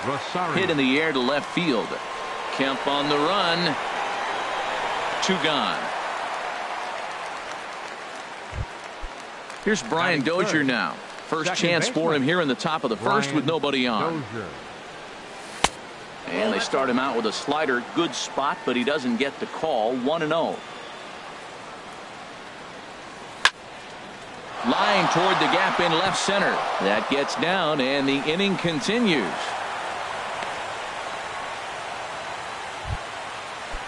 Rosario. Hit in the air to left field. Kemp on the run. Two gone. Here's Brian Dozier now. First chance for him here in the top of the first with nobody on. And they start him out with a slider. Good spot, but he doesn't get the call. 1-0. Line toward the gap in left center. That gets down, and the inning continues.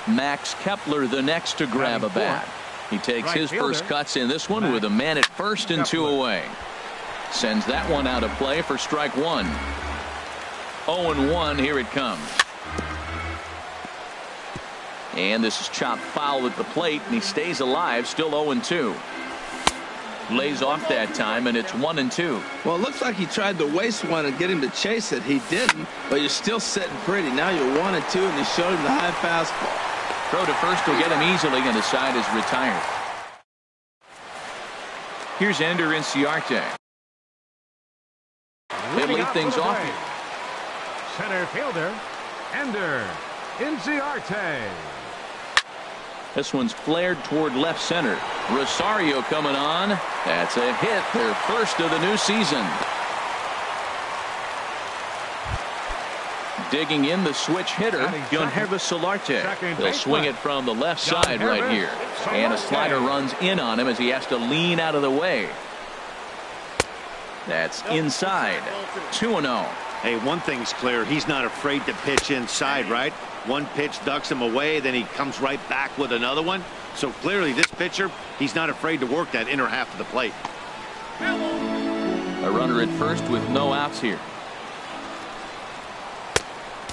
Max Kepler the next to grab a bat. He takes his first cuts in this one with a man at first and 2 away. Sends that one out of play for strike one. 0-1, here it comes. And this is chopped foul at the plate, and he stays alive, still 0-2. Lays off that time, and it's 1-2. Well, it looks like he tried to waste one and get him to chase it. He didn't, but you're still sitting pretty. Now you're 1-2, and he showed him the high fastball. Throw to first will get him easily, and the side is retired. Here's Ender Inciarte. They lead things off. Center fielder, Ender Inciarte. This one's flared toward left center. Rosario coming on. That's a hit, their first of the new season. Digging in the switch hitter, Yonherva Solarte. They'll swing it from the left side right here. And a slider runs in on him as he has to lean out of the way. That's inside. 2-0. Hey, one thing's clear. He's not afraid to pitch inside, right? One pitch ducks him away, then he comes right back with another one. So clearly this pitcher, he's not afraid to work that inner half of the plate. A runner at first with no outs here.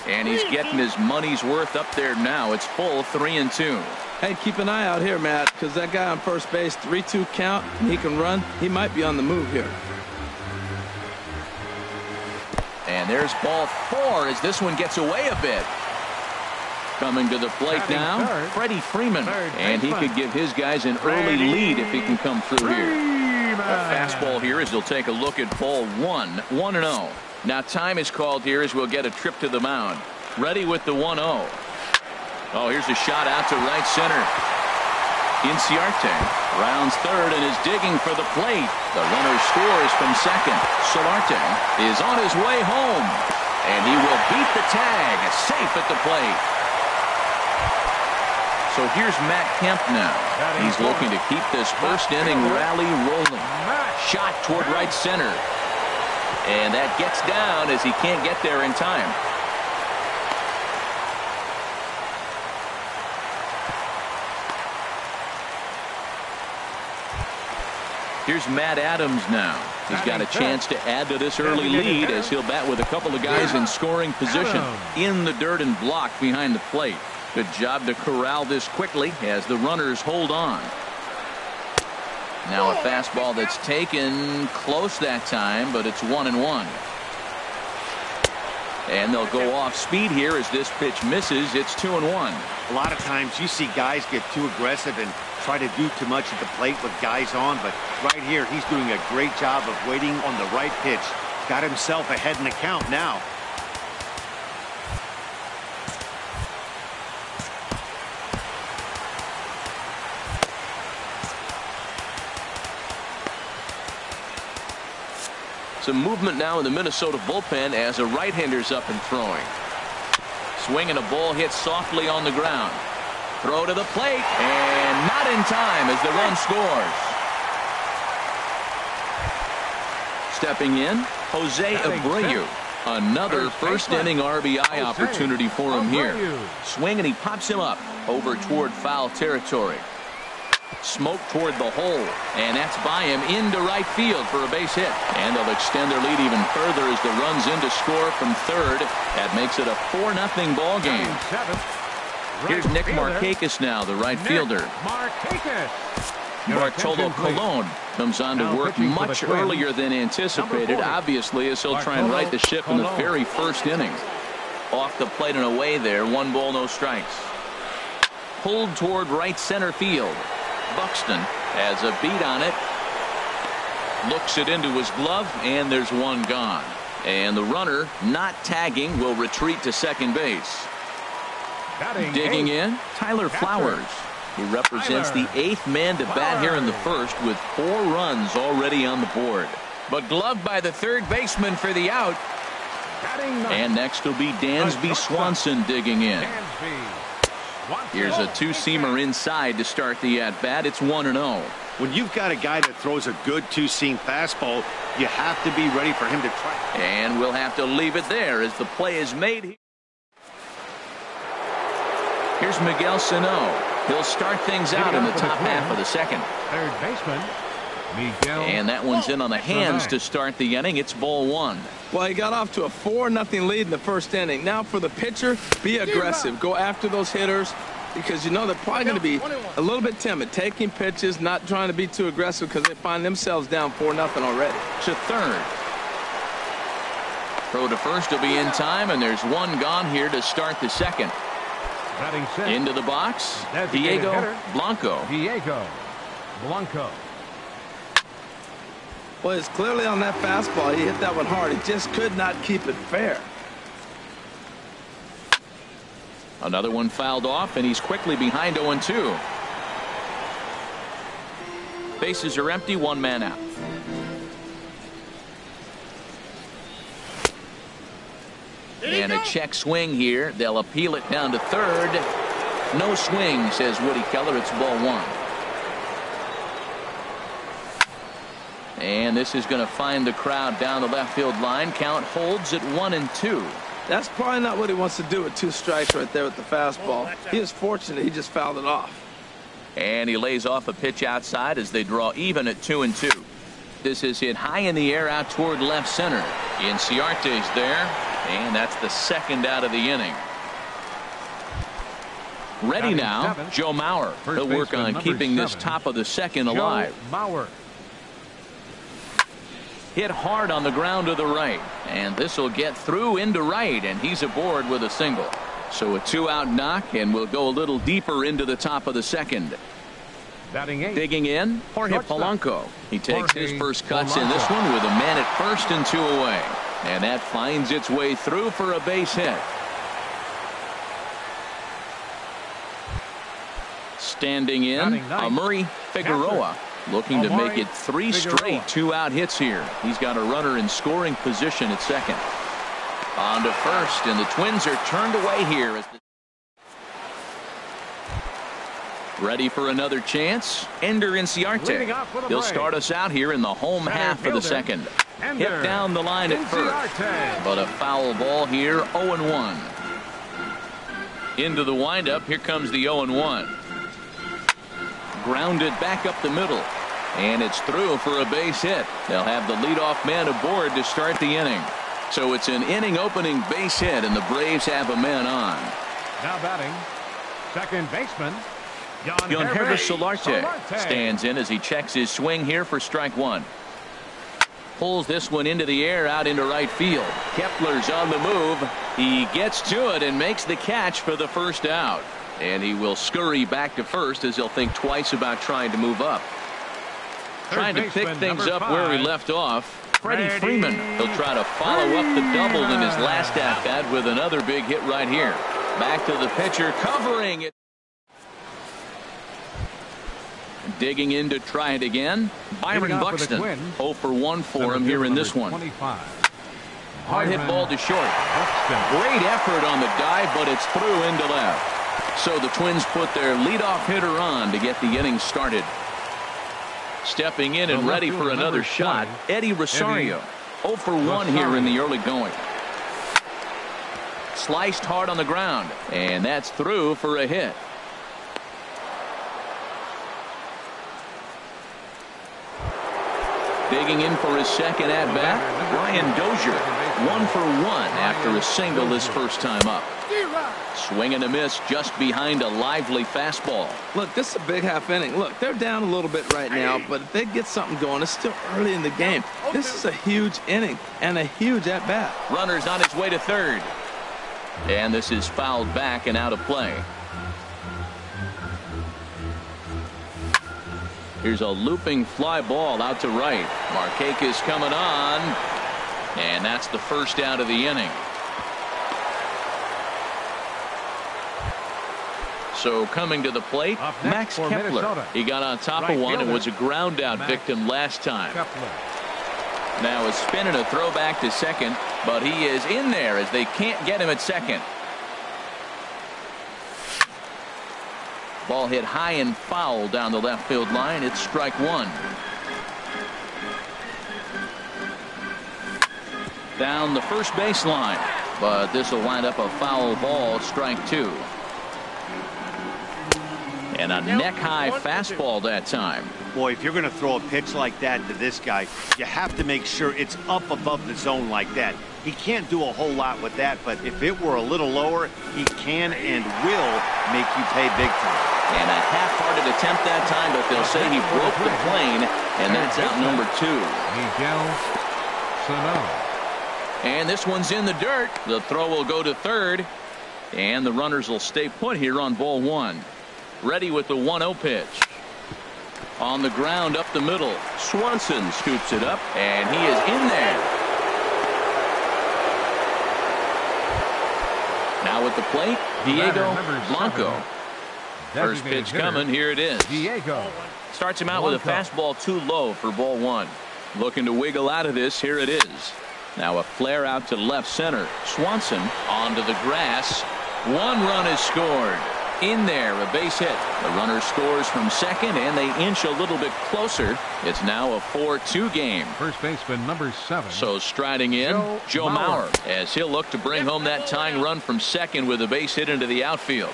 And he's getting his money's worth up there now. It's full, 3-2. Hey, keep an eye out here, Matt, because that guy on first base, 3-2 count, and he can run. He might be on the move here. And there's ball 4 as this one gets away a bit. Coming to the plate now, Freddie Freeman. And he could give his guys an early lead if he can come through here. A fastball here as they'll take a look at ball 1. 1-0. Now time is called here as we'll get a trip to the mound. Ready with the 1-0. Oh, here's a shot out to right center. Inciarte rounds third and is digging for the plate. The runner scores from second. Solarte is on his way home. And he will beat the tag. Safe at the plate. So here's Matt Kemp now. He's looking to keep this first inning rally rolling. Shot toward right center. And that gets down as he can't get there in time. Here's Matt Adams now. He's got a chance to add to this early lead as he'll bat with a couple of guys in scoring position in the dirt and block behind the plate. Good job to corral this quickly as the runners hold on. Now a fastball that's taken close that time, but it's 1-1. And they'll go off speed here as this pitch misses. It's 2-1. A lot of times you see guys get too aggressive and try to do too much at the plate with guys on, but right here he's doing a great job of waiting on the right pitch. Got himself ahead in the count now. Some movement now in the Minnesota bullpen as a right-hander's up and throwing. Swing and a ball hit softly on the ground. Throw to the plate, and not in time as the run scores. Stepping in, Jose Abreu. Another first-inning RBI opportunity for him here. Swing, and he pops him up over toward foul territory. Smoke toward the hole, and that's by him into right field for a base hit. And they'll extend their lead even further as the run's in to score from third. That makes it a 4-0 ball game. Here's Nick Markakis now, the right fielder. Bartolo Colon comes on to work much earlier than anticipated, obviously, as he'll try and right the ship in the very first inning. Off the plate and away there, 1 ball, no strikes. Pulled toward right center field. Buxton has a beat on it. Looks it into his glove, and there's 1 gone. And the runner, not tagging, will retreat to second base. Digging in, Tyler Flowers. He represents the 8th man to bat here in the first with 4 runs already on the board. But gloved by the third baseman for the out. And next will be Dansby Swanson digging in. Here's a 2-seamer inside to start the at-bat. It's 1-0. When you've got a guy that throws a good 2-seam fastball, you have to be ready for him to try. And we'll have to leave it there as the play is made. Here's Miguel Sano. He'll start things out in the top half of the second. Third baseman, Miguel. And that one's in on the hands to start the inning. It's ball 1. Well, he got off to a 4-0 lead in the first inning. Now for the pitcher, be aggressive. Go after those hitters because you know they're probably going to be a little bit timid. Taking pitches, not trying to be too aggressive because they find themselves down 4-0 already. To third. Throw to first will be in time, and there's 1 gone here to start the second. Into the box, Diego Blanco. Well, it's clearly on that fastball. He hit that one hard. He just could not keep it fair. Another one fouled off, and he's quickly behind 0-2. Bases are empty, 1 man out. And a check swing here. They'll appeal it down to third. No swing, says Woody Keller. It's ball 1. And this is going to find the crowd down the left field line. Count holds at 1-2. That's probably not what he wants to do with 2 strikes right there with the fastball. He is fortunate he just fouled it off. And he lays off a pitch outside as they draw even at 2-2. This is hit high in the air out toward left center. Inciarte's there. And that's the second out of the inning. Ready now, Joe Mauer. He'll work on keeping this top of the second alive. Hit hard on the ground to the right. And this will get through into right, and he's aboard with a single. So a 2-out knock, and we'll go a little deeper into the top of the second. Digging in, Jorge Polanco. He takes his first cuts in this one with a man at first and 2 away. And that finds its way through for a base hit. Standing in, Murray Figueroa, looking to make it 3 straight 2-out hits here. He's got a runner in scoring position at second. On to first, and the Twins are turned away here. As ready for another chance. Ender Inciarte. He'll start us out here in the home half of the second. Hit down the line at first, but a foul ball here. 0-1. Into the windup. Here comes the 0-1. Grounded back up the middle, and it's through for a base hit. They'll have the leadoff man aboard to start the inning. So it's an inning opening base hit, and the Braves have a man on. Now batting, second baseman Yangervis Solarte stands in as he checks his swing here for strike 1. Pulls this one into the air out into right field. Kepler's on the move. He gets to it and makes the catch for the first out. And he will scurry back to first as he'll think twice about trying to move up. Trying to pick things up where he left off. Freddie Freeman. He'll try to follow up the double in his last at-bat with another big hit right here. Back to the pitcher, covering it. Digging in to try it again, Byron Buxton. 0 for 1 for him here in this one. 25. Hard hit ball to short. Great effort on the dive, but it's through into left. So the Twins put their leadoff hitter on to get the inning started. Stepping in and ready for another shot, Eddie Rosario. 0 for 1 here in the early going. Sliced hard on the ground, and that's through for a hit. Digging in for his second at bat, Brian Dozier. 1 for 1 after a single his first time up. Swing and a miss just behind a lively fastball. Look, this is a big half inning. Look, they're down a little bit right now, but if they get something going, it's still early in the game. This is a huge inning and a huge at bat. Runner's on his way to third. And this is fouled back and out of play. Here's a looping fly ball out to right. Markakis coming on. And that's the first out of the inning. So coming to the plate, Max Kepler. Minnesota. He got on top of one and was a ground out victim last time. Now a spin and a throwback to second, but he is in there as they can't get him at second. Ball hit high and foul down the left field line. It's strike one. Down the first baseline, but this will wind up a foul ball, strike two. And a neck-high fastball that time. Boy, if you're going to throw a pitch like that to this guy, you have to make sure it's up above the zone like that. He can't do a whole lot with that, but if it were a little lower, he can and will make you pay big time. And a half-hearted attempt that time, but they'll say he broke the plane, and that's out number 2. Miguel Sano. And this one's in the dirt. The throw will go to third, and the runners will stay put here on ball one. Ready with the 1-0 pitch. On the ground up the middle. Swanson scoops it up, and he is in there. Now at the plate, Diego Blanco. First pitch coming. Here it is. Diego starts him out with a fastball too low for ball one. Looking to wiggle out of this. Here it is. Now a flare out to left center. Swanson onto the grass. 1 run is scored. In there, a base hit. The runner scores from second, and they inch a little bit closer. It's now a 4-2 game. First baseman number 7. So striding in, Joe Mauer, as he'll look to bring home that tying run from second with a base hit into the outfield.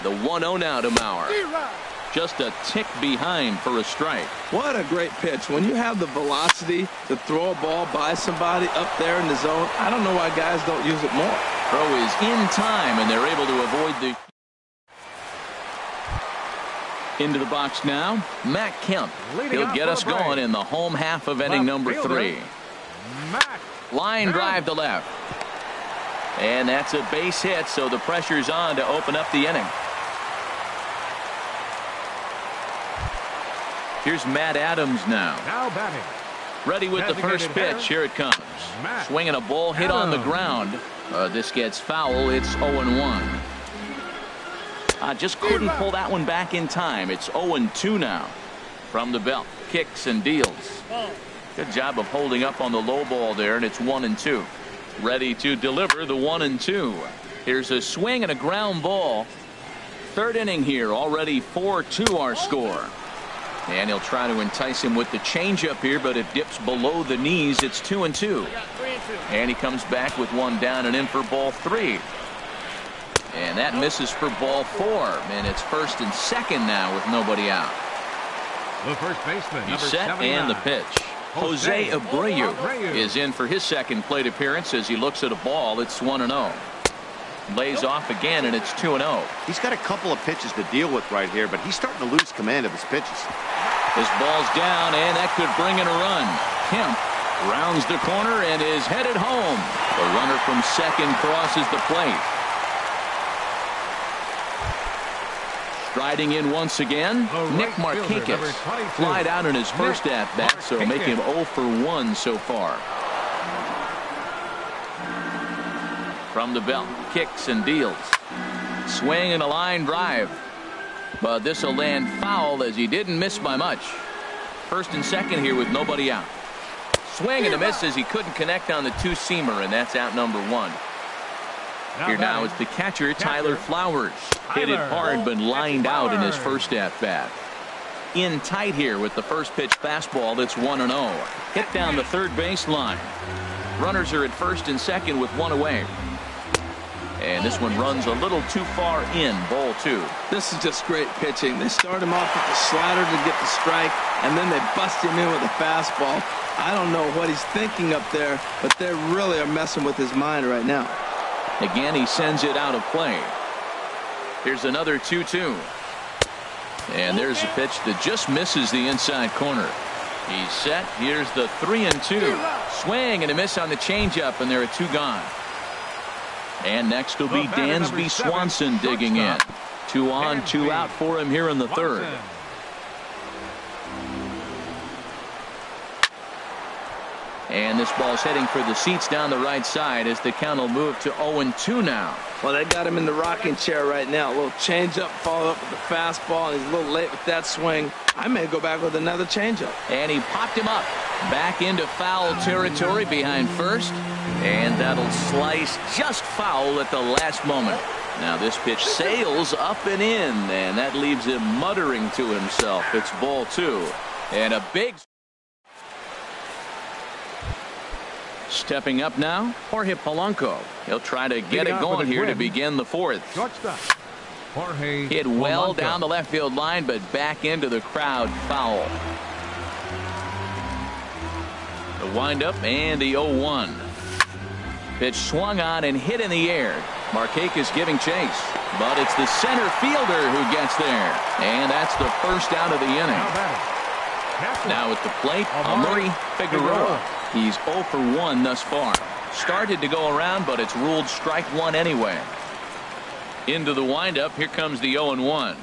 The 1-0 now to Mauer. Just a tick behind for a strike. What a great pitch. When you have the velocity to throw a ball by somebody up there in the zone, I don't know why guys don't use it more. Throw is in time, and they're able to avoid the... Into the box now, Matt Kemp. He'll get us going in the home half of inning number 3. Line drive to left. And that's a base hit, so the pressure's on to open up the inning. Here's Matt Adams now. Now batting. Ready with the first pitch. Here it comes. Swinging a ball hit on the ground. This gets foul. It's 0-1. Just couldn't pull that one back in time. It's 0-2 now. From the belt, kicks and deals. Good job of holding up on the low ball there, and it's 1-2. Ready to deliver the 1-2. Here's a swing and a ground ball. Third inning here, already 4-2 our score. And he'll try to entice him with the changeup here, but it dips below the knees. It's 2-2. And he comes back with one down and in for ball 3. And that misses for ball 4. And it's first and second now with nobody out. The first baseman, He's set 79. And the pitch. Jose Abreu is in for his second plate appearance as he looks at a ball. It's 1-0. Lays off again, and it's 2-0. He's got a couple of pitches to deal with right here, but he's starting to lose command of his pitches. His ball's down, and that could bring in a run. Kemp rounds the corner and is headed home. The runner from second crosses the plate. Striding in once again, Nick Markakis flied out in his first at-bat, so make him 0 for 1 so far. From the belt, kicks and deals. Swing and a line drive. But this will land foul as he didn't miss by much. First and second here with nobody out. Swing and a miss as he couldn't connect on the two-seamer, and that's out number one. Here now is the catcher, Tyler Flowers. Hit it hard, but lined out in his first at-bat. In tight here with the first pitch fastball that's 1-0. Hit down the third baseline. Runners are at first and second with one away. And this one runs a little too far in, ball two. This is just great pitching. They start him off with the slider to get the strike, and then they bust him in with a fastball. I don't know what he's thinking up there, but they really are messing with his mind right now. Again, he sends it out of play. Here's another 2-2. And there's a pitch that just misses the inside corner. He's set. Here's the 3-2. Swing and a miss on the changeup, and there are two gone. And next will be Dansby Swanson digging in. 2 on, 2 out for him here in the third. And this ball's heading for the seats down the right side as the count will move to 0-2 now. Well, they got him in the rocking chair right now. A little changeup, followed up with the fastball, and he's a little late with that swing. I may go back with another changeup. And he popped him up. Back into foul territory behind first. And that'll slice just foul at the last moment. Now this pitch sails up and in, and that leaves him muttering to himself. It's ball two. And a big... Stepping up now, Jorge Polanco. He'll try to get it going here to begin the fourth. Hit well down the left field line, but back into the crowd, foul. The windup and the 0-1. Pitch swung on and hit in the air. Markakis giving chase, but it's the center fielder who gets there. And that's the first out of the inning. Now at the plate, Amuri Figueroa. He's 0 for 1 thus far. Started to go around, but it's ruled strike one anyway. Into the windup, here comes the 0-1.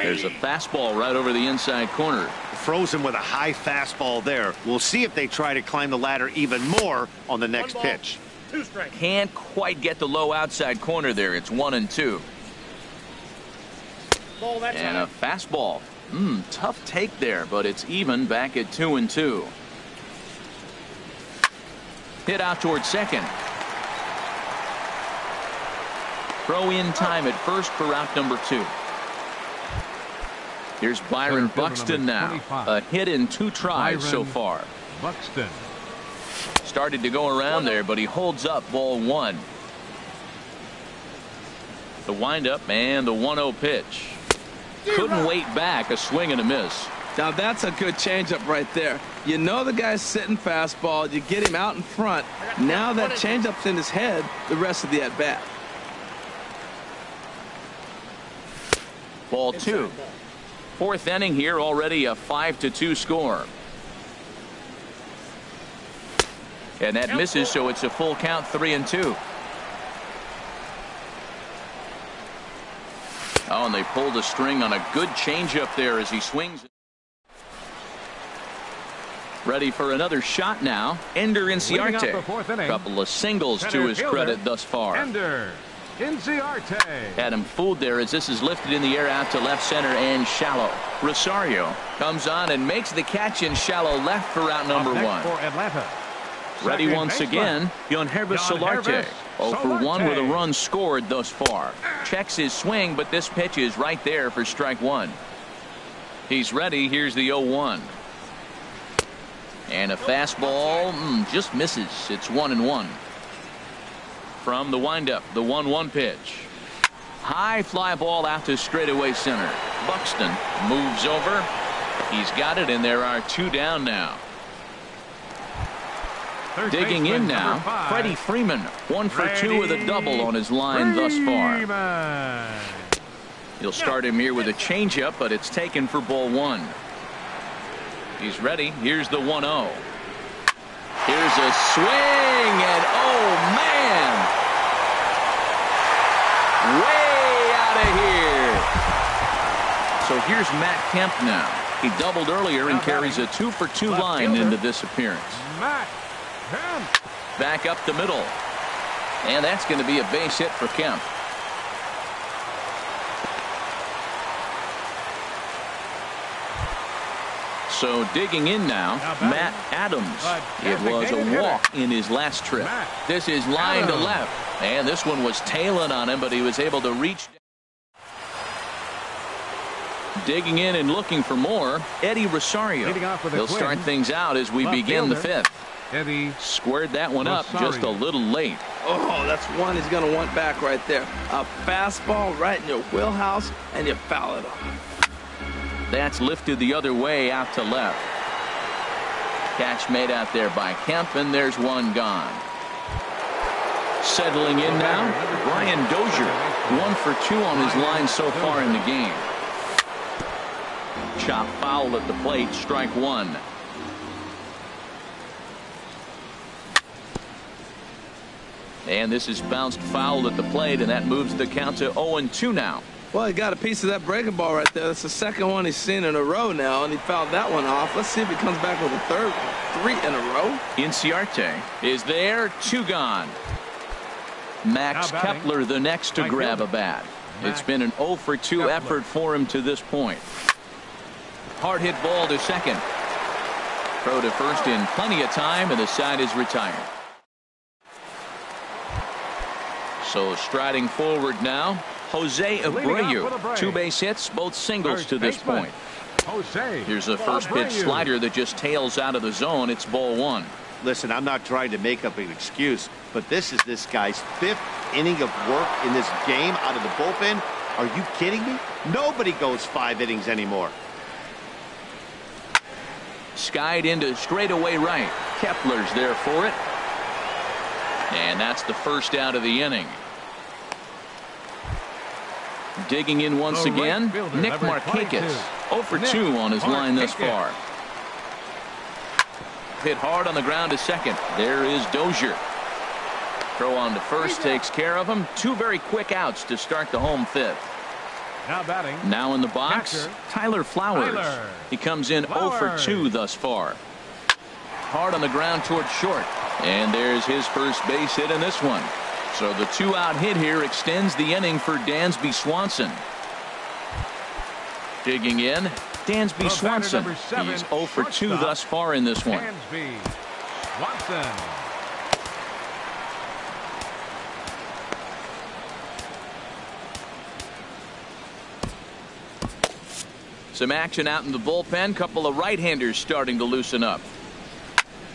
There's a fastball right over the inside corner. Frozen with a high fastball there. We'll see if they try to climb the ladder even more on the next pitch. Can't quite get the low outside corner there. It's 1-2. And a fastball. Tough take there, but it's even back at 2-2. Hit out towards second. Throw in time at first for out number 2. Here's Byron Buxton now. A hit in 2 tries so far. Buxton started to go around there, but he holds up, ball 1. The windup and the 1-0 pitch. Couldn't wait back. A swing and a miss. Now that's a good changeup right there. You know the guy's sitting fastball. You get him out in front. Now that changeup's in his head the rest of the at-bat. Ball 2. 4th inning here, already a 5-2 score. And that misses, so it's a full count, 3-2. Oh, and they pulled a string on a good changeup there as he swings. Ready for another shot now. Ender Inciarte. Couple of singles to his credit thus far. Ender Inciarte. Had him fooled there as this is lifted in the air out to left center and shallow. Rosario comes on and makes the catch in shallow left for out number 1. For Atlanta. Ready once again, Yangervis Solarte. 0 for 1 with a run scored thus far. Checks his swing, but this pitch is right there for strike 1. He's ready. Here's the 0-1. And a fastball just misses. It's 1-1. From the windup, the 1-1 pitch. High fly ball out to straightaway center. Buxton moves over. He's got it, and there are 2 down now. Digging in now, Freddie Freeman. 1 for 2 with a double on his line thus far. He'll start him here with a changeup, but it's taken for ball 1. He's ready. Here's the 1-0. Here's a swing, and oh man, way out of here. So here's Matt Kemp now. He doubled earlier and carries a 2 for 2 line into this appearance. Back up the middle, and that's going to be a base hit for Kemp. So digging in now, Matt Adams. It was a walk in his last trip. This is line to left. And this one was tailing on him, but he was able to reach. Digging in and looking for more, Eddie Rosario. He'll start things out as we begin the fifth. Eddie squared that one up just a little late. Oh, that's one he's going to want back right there. A fastball right in your wheelhouse, and you foul it off. That's lifted the other way out to left. Catch made out there by Kemp, and there's one gone. Settling in now, Brian Dozier. 1 for 2 on his line so far in the game. Chop foul at the plate, strike one. And this is bounced foul at the plate, and that moves the count to 0-2 now. Well, he got a piece of that breaking ball right there. That's the second one he's seen in a row now, and he fouled that one off. Let's see if he comes back with a third one. 3 in a row. Inciarte is there, 2 gone. Max Kepler the next to grab a bat. It's been an 0 for 2 effort for him to this point. Hard hit ball to second. Throw to first in plenty of time, and the side is retired. So striding forward now, Jose Abreu. 2 base hits, both singles to this point. Here's a first pitch slider that just tails out of the zone. It's ball 1. Listen, I'm not trying to make up an excuse, but this is this guy's 5th inning of work in this game out of the bullpen. Are you kidding me? Nobody goes 5 innings anymore. Skied into straightaway right. Kepler's there for it. And that's the first out of the inning. Digging in once again, Nick Markakis. 0 for 2 on his line thus far. Hit hard on the ground to second. There is Dozier. Throw on to first takes care of him. 2 very quick outs to start the home 5th. Now in the box, Tyler Flowers. He comes in 0 for 2 thus far. Hard on the ground towards short. And there's his first base hit in this one. So the 2-out hit here extends the inning for Dansby Swanson. Digging in, Dansby Swanson. He's 0 for 2 thus far in this one. Dansby Swanson. Some action out in the bullpen. Couple of right-handers starting to loosen up.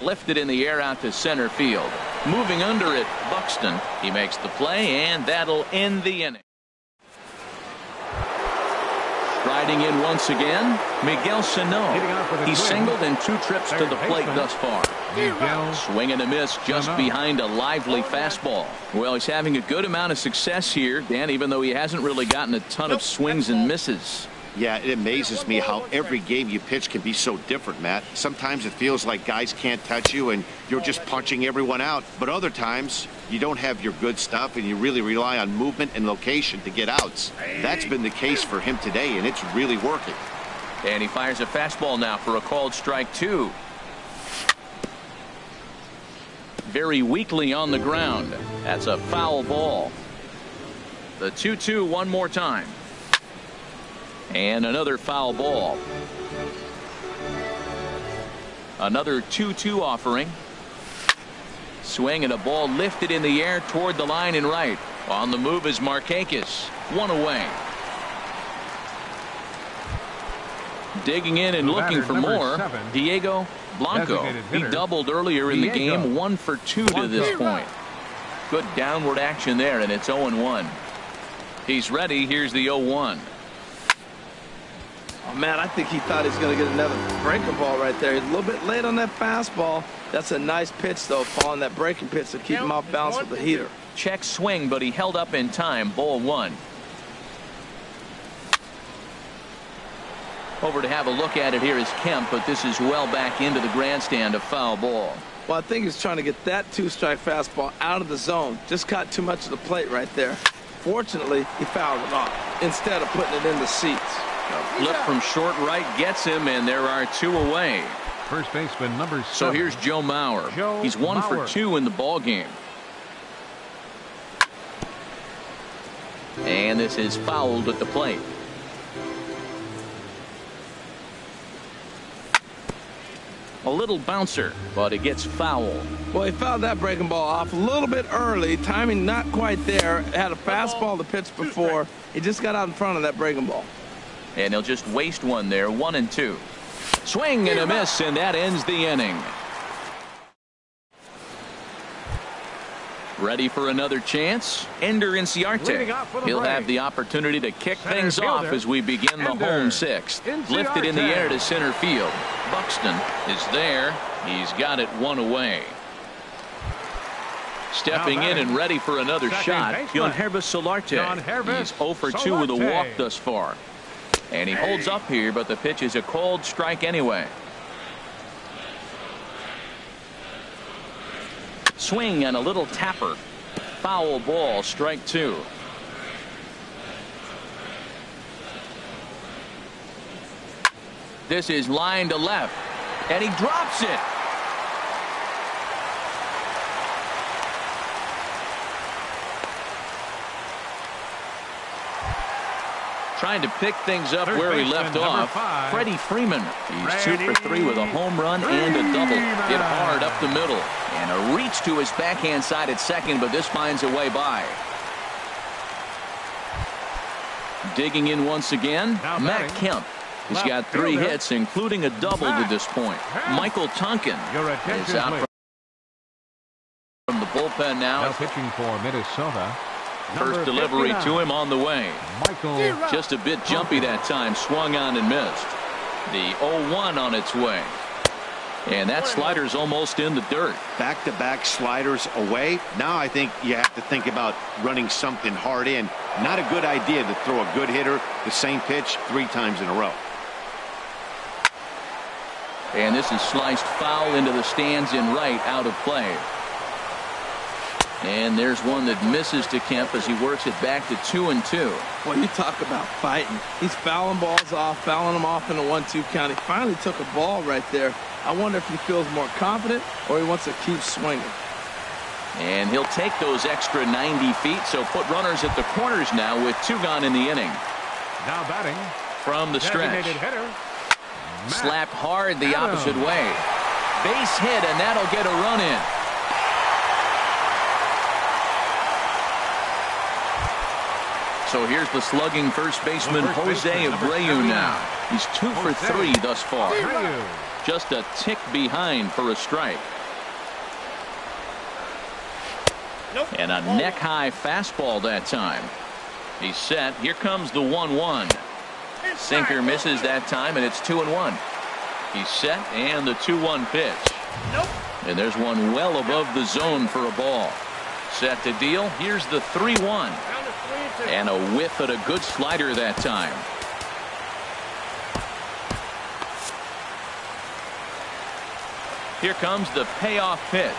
Lifted in the air out to center field. Moving under it, Buxton. He makes the play, and that'll end the inning. Riding in once again, Miguel Sano. He's singled in 2 trips to the plate thus far. Swing and a miss just behind a lively fastball. Well, he's having a good amount of success here, Dan, even though he hasn't really gotten a ton of swings and misses. Yeah, it amazes me how every game you pitch can be so different, Matt. Sometimes it feels like guys can't touch you and you're just punching everyone out. But other times, you don't have your good stuff and you really rely on movement and location to get outs. That's been the case for him today, and it's really working. And he fires a fastball now for a called strike 2. Very weakly on the ground. That's a foul ball. The 2-2 one more time. And another foul ball. Another 2-2 offering. Swing and a ball lifted in the air toward the line and right. On the move is Markakis. 1 away. Digging in and looking for more, Diego Blanco. He doubled earlier in the game. 1 for 2 to this point. Good downward action there, and it's 0-1. He's ready. Here's the 0-1. Oh, man, I think he thought he was going to get another breaking ball right there. He's a little bit late on that fastball. That's a nice pitch, though, following that breaking pitch to keep him off balance with the heater. Check swing, but he held up in time. Ball 1. Over to have a look at it here is Kemp, but this is well back into the grandstand, a foul ball. Well, I think he's trying to get that 2-strike fastball out of the zone. Just caught too much of the plate right there. Fortunately, he fouled it off instead of putting it in the seats. A flip from short right gets him, and there are 2 away. First baseman number 7. So here's Joe Mauer. He's 1 for 2 in the ball game. And this is fouled at the plate. A little bouncer, but it gets foul. Well, he fouled that breaking ball off a little bit early. Timing not quite there. Had a fastball to pitch before. He just got out in front of that breaking ball. And he'll just waste one there. 1-2. Swing and a miss, and that ends the inning. Ready for another chance? Ender Inciarte. He'll have the opportunity to kick things off as we begin the home sixth. Lifted in the air to center field. Buxton is there. He's got it one away. Stepping in and ready for another shot, Yangervis Solarte. He's 0 for 2 with a walk thus far. And he holds up here, but the pitch is a cold strike anyway. Swing and a little tapper. Foul ball, strike 2. This is line to left, and he drops it. Trying to pick things up where he left off. Freddie Freeman. He's 2 for 3 with a home run and a double. Hit hard up the middle. And a reach to his backhand side at second, but this finds a way by. Digging in once again, Matt Kemp. He's got 3 hits, including a double to this point. Michael Tonkin is out from the bullpen now. Pitching for Minnesota. First delivery to him on the way. Just a bit jumpy that time. Swung on and missed. The 0-1 on its way. And that slider's almost in the dirt. Back-to-back sliders away. Now I think you have to think about running something hard in. Not a good idea to throw a good hitter the same pitch 3 times in a row. And this is sliced foul into the stands in right, out of play. And there's one that misses to Kemp as he works it back to 2-2. Well, you talk about fighting. He's fouling balls off, fouling them off in a 1-2 count. He finally took a ball right there. I wonder if he feels more confident or he wants to keep swinging. And he'll take those extra 90 feet, so put runners at the corners now with 2 gone in the inning. Now batting from the stretch. Hitter, slapped hard the opposite way. Base hit, and that'll get a run in. So here's the slugging first baseman Jose Abreu now. He's 2 for 3 thus far. Just a tick behind for a strike. And a neck-high fastball that time. He's set. Here comes the 1-1. Sinker misses that time, and it's 2-1. He's set, and the 2-1 pitch. And there's one well above the zone for a ball. Set to deal. Here's the 3-1. And a whiff at a good slider that time. Here comes the payoff pitch.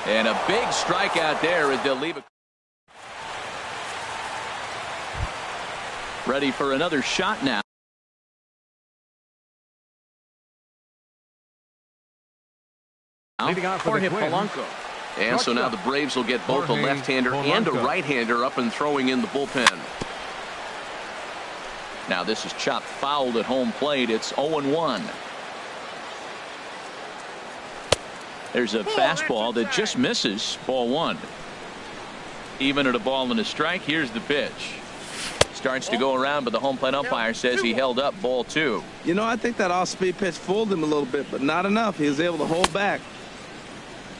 And a big strikeout there as they'll leave it. Ready for another shot now. Jorge Polanco. And so now the Braves will get both a left-hander and a right-hander up and throwing in the bullpen. Now this is chopped fouled at home plate. It's 0-1. There's a fastball that just misses. Ball 1. Even at a ball and a strike. Here's the pitch. Starts to go around, but the home plate umpire says he held up. Ball 2. You know, I think that off-speed pitch fooled him a little bit, but not enough. He was able to hold back.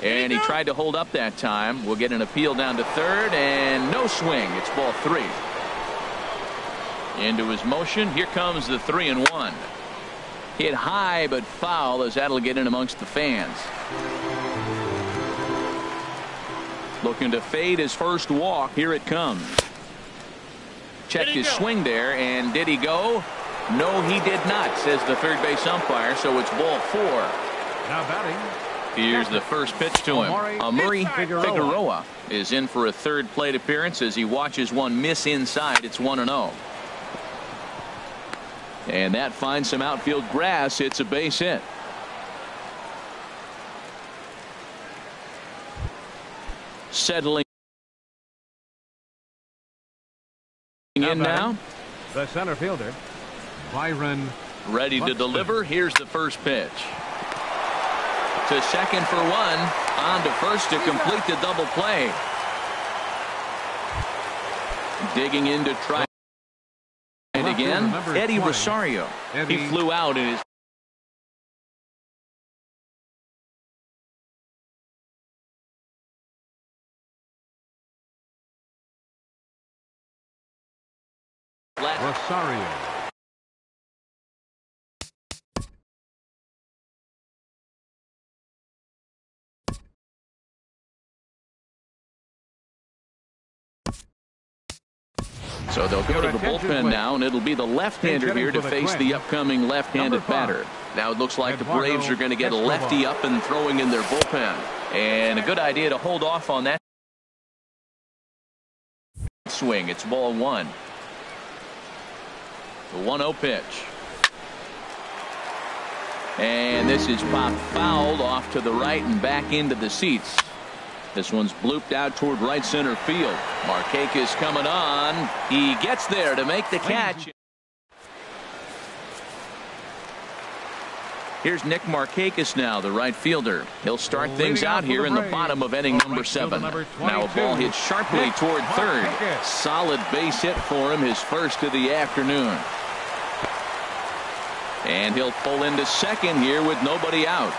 And he tried to hold up that time. We'll get an appeal down to third, and no swing. It's ball 3. Into his motion. Here comes the 3-1. Hit high but foul as that'll get in amongst the fans. Looking to fade his first walk. Here it comes. Checked his swing there, and did he go? No, he did not, says the third base umpire, so it's ball 4. Now batting. Here's the first pitch to him. Amuri Figueroa is in for a third plate appearance as he watches one miss inside. It's 1-0. And that finds some outfield grass. It's a base hit. Settling in now. The center fielder, Byron. Ready to deliver. Here's the first pitch. To second for one. On to first to complete the double play. Digging in to try it again. Eddie Rosario. He flew out in his Rosario. So they'll go to the bullpen now, and it'll be the left-hander here to face the upcoming left-handed batter. Now it looks like the Braves are going to get a lefty up and throwing in their bullpen. And a good idea to hold off on that swing. It's ball one. The 1-0 pitch. And this is popped foul off to the right and back into the seats. This one's blooped out toward right center field. Markakis coming on. He gets there to make the catch. Here's Nick Markakis now, the right fielder. He'll start things out here in the bottom of inning number 7. Now a ball hit sharply toward third. Solid base hit for him, his first of the afternoon. And he'll pull into second here with nobody out.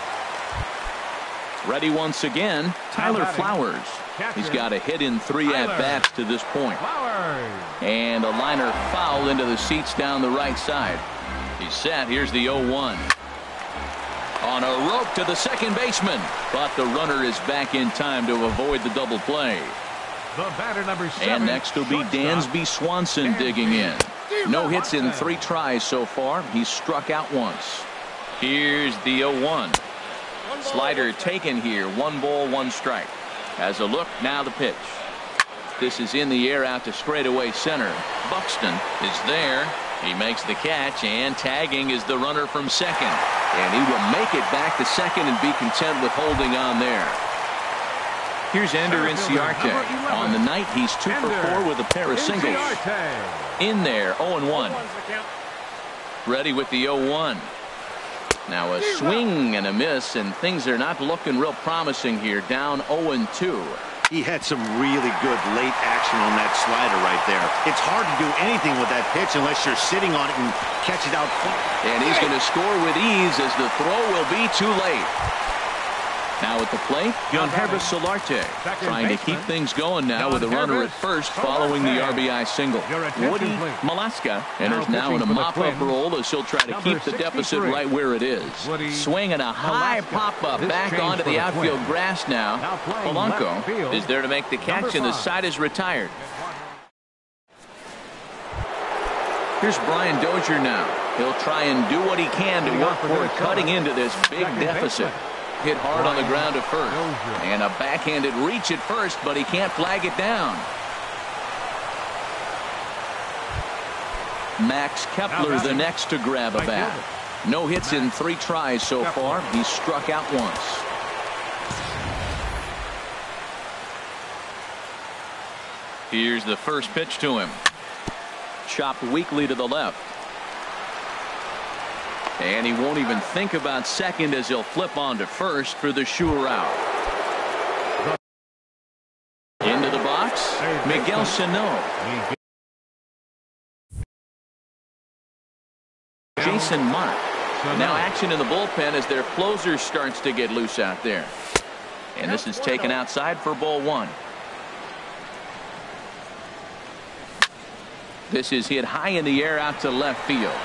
Ready once again, Tyler Flowers. He's got a hit in 3 at-bats to this point. And a liner foul into the seats down the right side. He's set. Here's the 0-1. On a rope to the second baseman. But the runner is back in time to avoid the double play. The batter number 7. And next will be Dansby Swanson digging in. No hits in 3 tries so far. He's struck out once. Here's the 0-1. Slider taken here. 1 ball, 1 strike. Has a look. Now the pitch. This is in the air out to straightaway center. Buxton is there. He makes the catch, and tagging is the runner from second. And he will make it back to second and be content with holding on there. Here's Ender Inciarte. On the night, he's 2 for 4 with a pair of singles. In there, 0-1. Ready with the 0-1. Now a swing and a miss, and things are not looking real promising here. Down 0-2. He had some really good late action on that slider right there. It's hard to do anything with that pitch unless you're sitting on it and catch it out front. And he's going to score with ease as the throw will be too late. Now at the plate, Yangervis Solarte trying to keep things going now with a runner at first following the RBI single. Woody Malaska enters now in a mop-up role as he'll try to keep the deficit right where it is. Swinging a high pop-up back onto the outfield grass now. Polanco is there to make the catch, and the side is retired. Here's Brian Dozier now. He'll try and do what he can to work toward cutting into this big deficit. Hit hard on the ground at first. And a backhanded reach at first, but he can't flag it down. Max Kepler the next to grab a bat. No hits in 3 tries so far. He's struck out once. Here's the first pitch to him. Chopped weakly to the left. And he won't even think about second as he'll flip on to first for the sure out. Into the box, Miguel Sano. Jason Mott. Now action in the bullpen as their closer starts to get loose out there. And this is taken outside for ball 1. This is hit high in the air out to left field.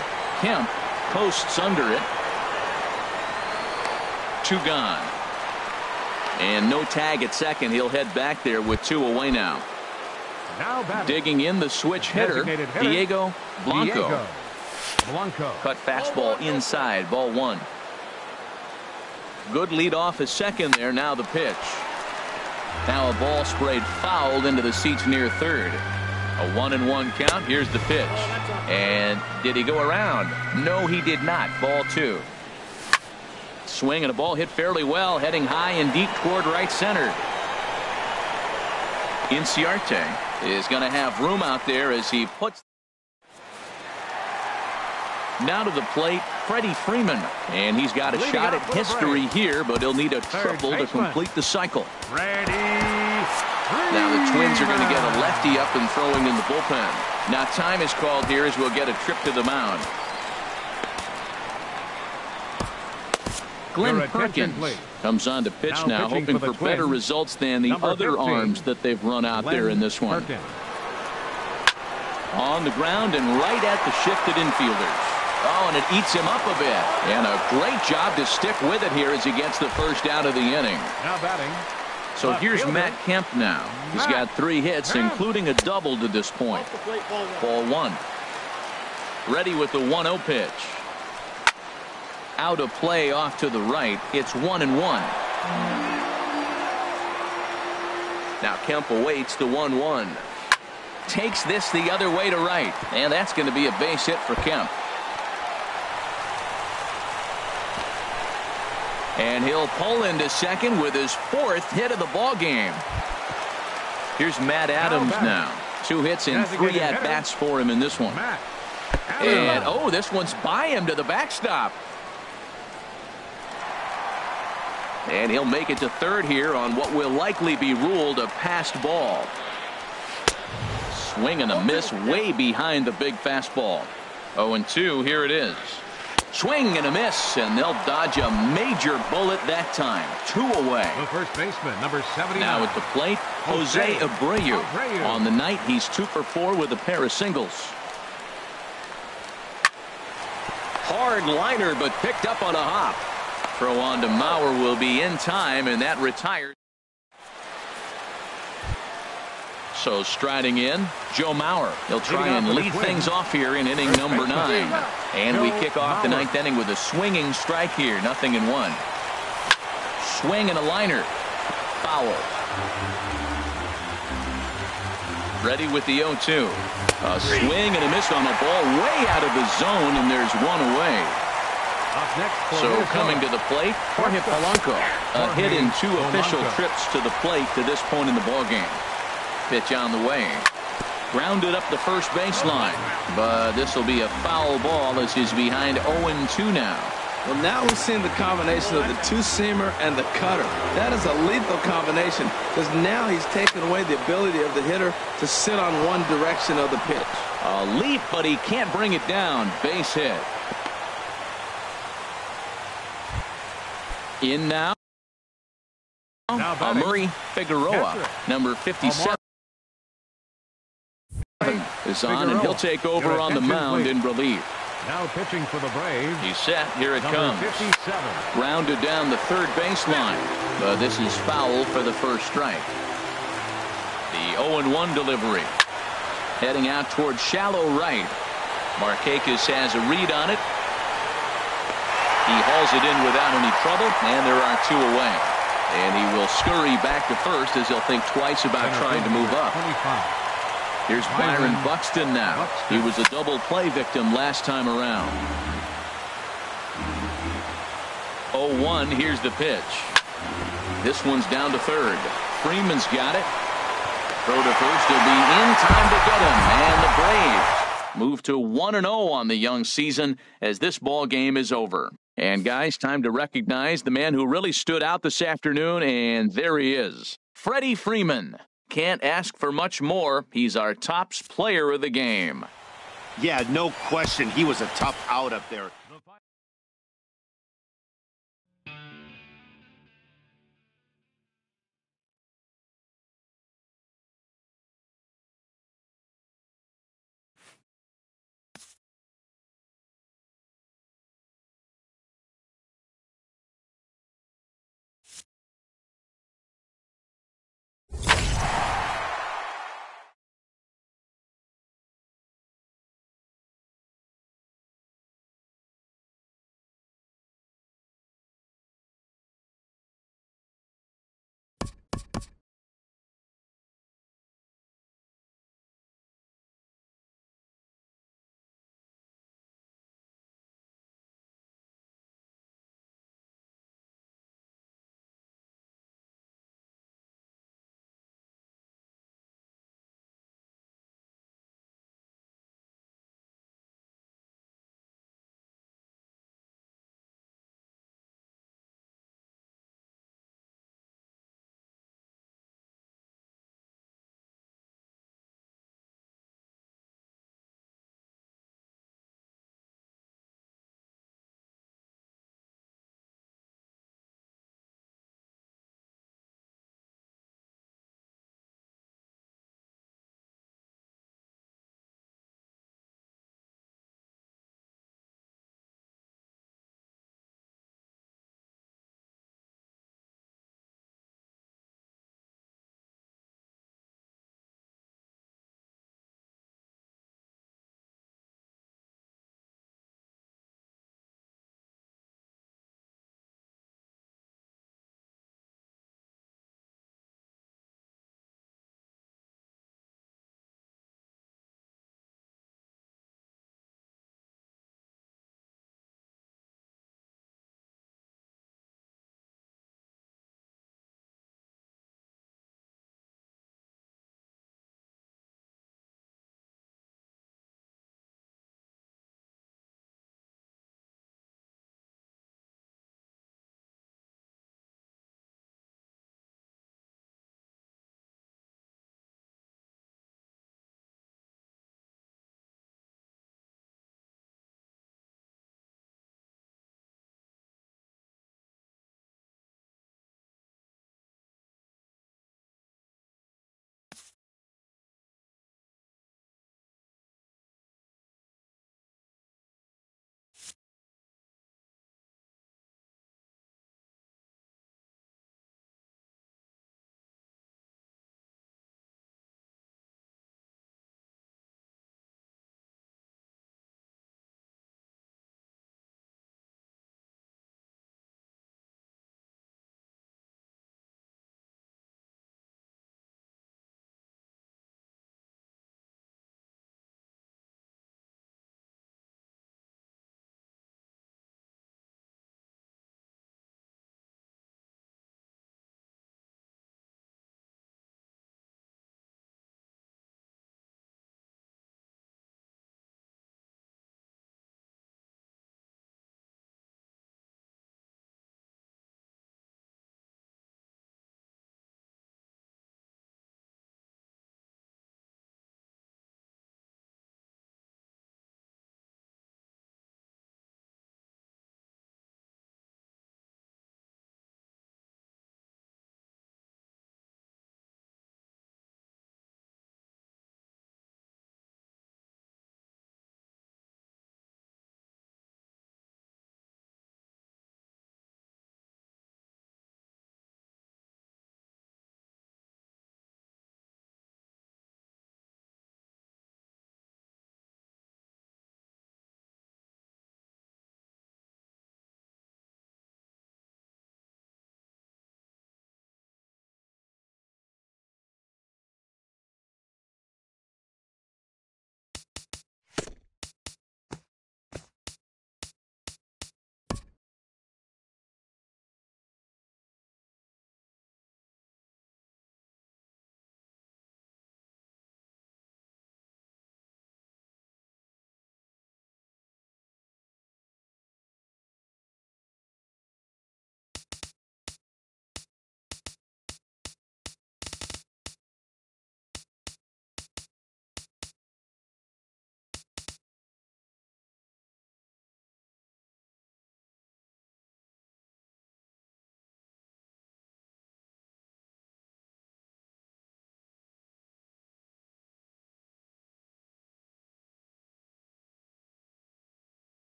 Kemp posts under it. 2 gone. And no tag at second. He'll head back there with 2 away now. Digging in the switch hitter, Diego Blanco. Cut fastball inside, ball 1. Good lead off at second there. Now the pitch. Now a ball sprayed fouled into the seats near third. A 1-1 count. Here's the pitch. And did he go around? No, he did not. Ball 2. Swing and a ball hit fairly well, heading high and deep toward right center. Inciarte is going to have room out there as he puts. Now to the plate, Freddie Freeman. And he's got a shot at history here, but he'll need a triple to complete the cycle. Now the Twins are going to get a lefty up and throwing in the bullpen. Now time is called here as we'll get a trip to the mound. Glenn Perkins comes on to pitch now hoping for better results than the other arms that they've run out there in this one. On the ground and right at the shifted infielders. Oh, and it eats him up a bit. And a great job to stick with it here as he gets the first out of the inning. Now batting. So here's Matt Kemp now. He's got 3 hits, including a double to this point. Ball 1. Ready with the 1-0 pitch. Out of play off to the right. It's 1-1. Now Kemp awaits the 1-1. Takes this the other way to right. And that's going to be a base hit for Kemp. And he'll pull into second with his 4th hit of the ball game. Here's Matt Adams now. 2 hits and 3 at-bats for him in this one. And, oh, this one's by him to the backstop. And he'll make it to third here on what will likely be ruled a passed ball. Swing and a miss way behind the big fastball. 0-2, here it is. Swing and a miss, and they'll dodge a major bullet that time. 2 away. The first baseman, number 79. Now at the plate, Jose Abreu. On the night, he's 2 for 4 with a pair of singles. Hard liner, but picked up on a hop. Throw on to Mauer will be in time, and that retires. So striding in, Joe Mauer. He'll try and lead things off here in inning number 9. And we kick off the 9th inning with a swinging strike here. 0-1. Swing and a liner. Foul. Ready with the 0-2. A swing and a miss on the ball way out of the zone, and there's 1 away. So coming to the plate, Jorge Polanco. A hit in 2 official trips to the plate to this point in the ballgame. Pitch on the way. Grounded up the first baseline. But this will be a foul ball as he's behind 0-2 now. Well, now we're seeing the combination of the 2-seamer and the cutter. That is a lethal combination because now he's taken away the ability of the hitter to sit on one direction of the pitch. A leap, but he can't bring it down. Base hit. In now. Murray Figueroa, number 57. Is on, and he'll take over on the mound in relief. Now pitching for the Braves. He's set. Here it comes. 57. Grounded down the third baseline. But this is foul for the first strike. The 0-1 delivery. Heading out towards shallow right. Markakis has a read on it. He hauls it in without any trouble, and there are 2 away. And he will scurry back to first as he'll think twice about trying to move up. 25. Here's Byron Buxton now. He was a double play victim last time around. 0-1, here's the pitch. This one's down to third. Freeman's got it. Throw to first will be in time to get him. And the Braves move to 1-0 on the young season as this ball game is over. And guys, time to recognize the man who really stood out this afternoon, and there he is. Freddie Freeman. Can't ask for much more. He's our tops player of the game. Yeah, no question. He was a tough out up there.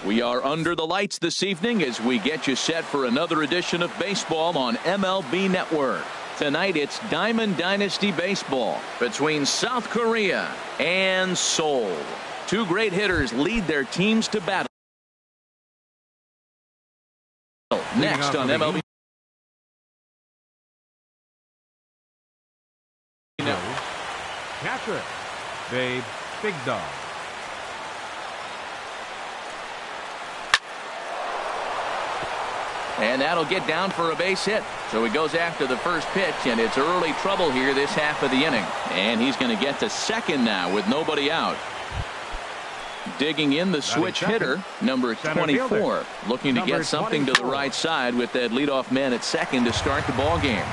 We are under the lights this evening as we get you set for another edition of baseball on MLB Network. Tonight it's Diamond Dynasty Baseball between South Korea and Seoul. Two great hitters lead their teams to battle. Next on MLB Network. Catcher, Babe, Big Dog. And that'll get down for a base hit. So he goes after the first pitch, and it's early trouble here this half of the inning. And he's going to get to second now with nobody out. Digging in the switch hitter, number 24, looking to get something to the right side with that leadoff man at second to start the ball game.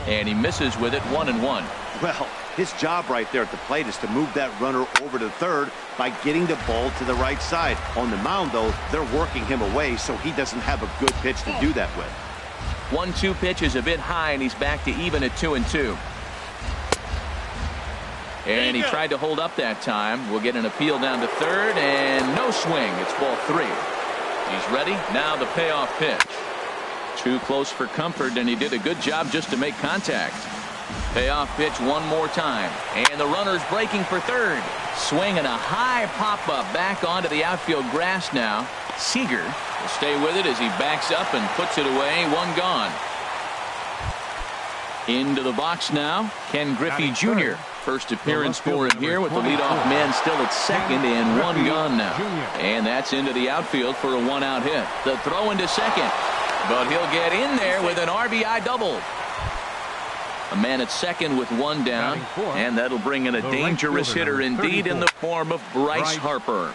And he misses with it, 1-1. Well, his job right there at the plate is to move that runner over to third by getting the ball to the right side. On the mound, though, they're working him away, so he doesn't have a good pitch to do that with. 1-2 pitch is a bit high, and he's back to even at 2-2. And he tried to hold up that time. We'll get an appeal down to third, and no swing. It's ball 3. He's ready. Now the payoff pitch. Too close for comfort, and he did a good job just to make contact. Payoff pitch one more time, and the runner's breaking for third. Swinging a high pop-up back onto the outfield grass now. Seager will stay with it as he backs up and puts it away. One gone. Into the box now, Ken Griffey Jr. First appearance for him here with the leadoff man still at second and one gone now. And that's into the outfield for a one-out hit. The throw into second, but he'll get in there with an RBI double. A man at second with one down, and that'll bring in a dangerous hitter indeed in the form of Bryce Harper.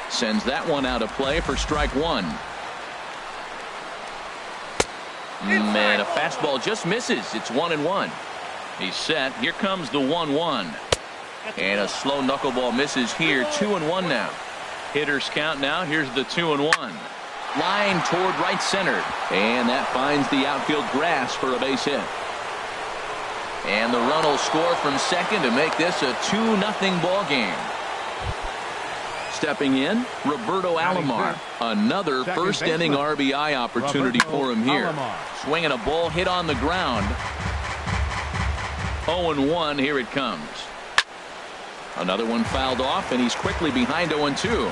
Sends that one out of play for strike one. And a fastball just misses. It's 1-1. He's set. Here comes the 1-1. And a slow knuckleball misses here. 2-1 now. Hitters count now. Here's the 2-1. Line toward right center. And that finds the outfield grass for a base hit. And the run will score from second to make this a 2-0 ball game. Stepping in, Roberto Alomar. Another first inning RBI opportunity for him here. Swinging a ball hit on the ground. 0-1, here it comes. Another one fouled off, and he's quickly behind 0-2.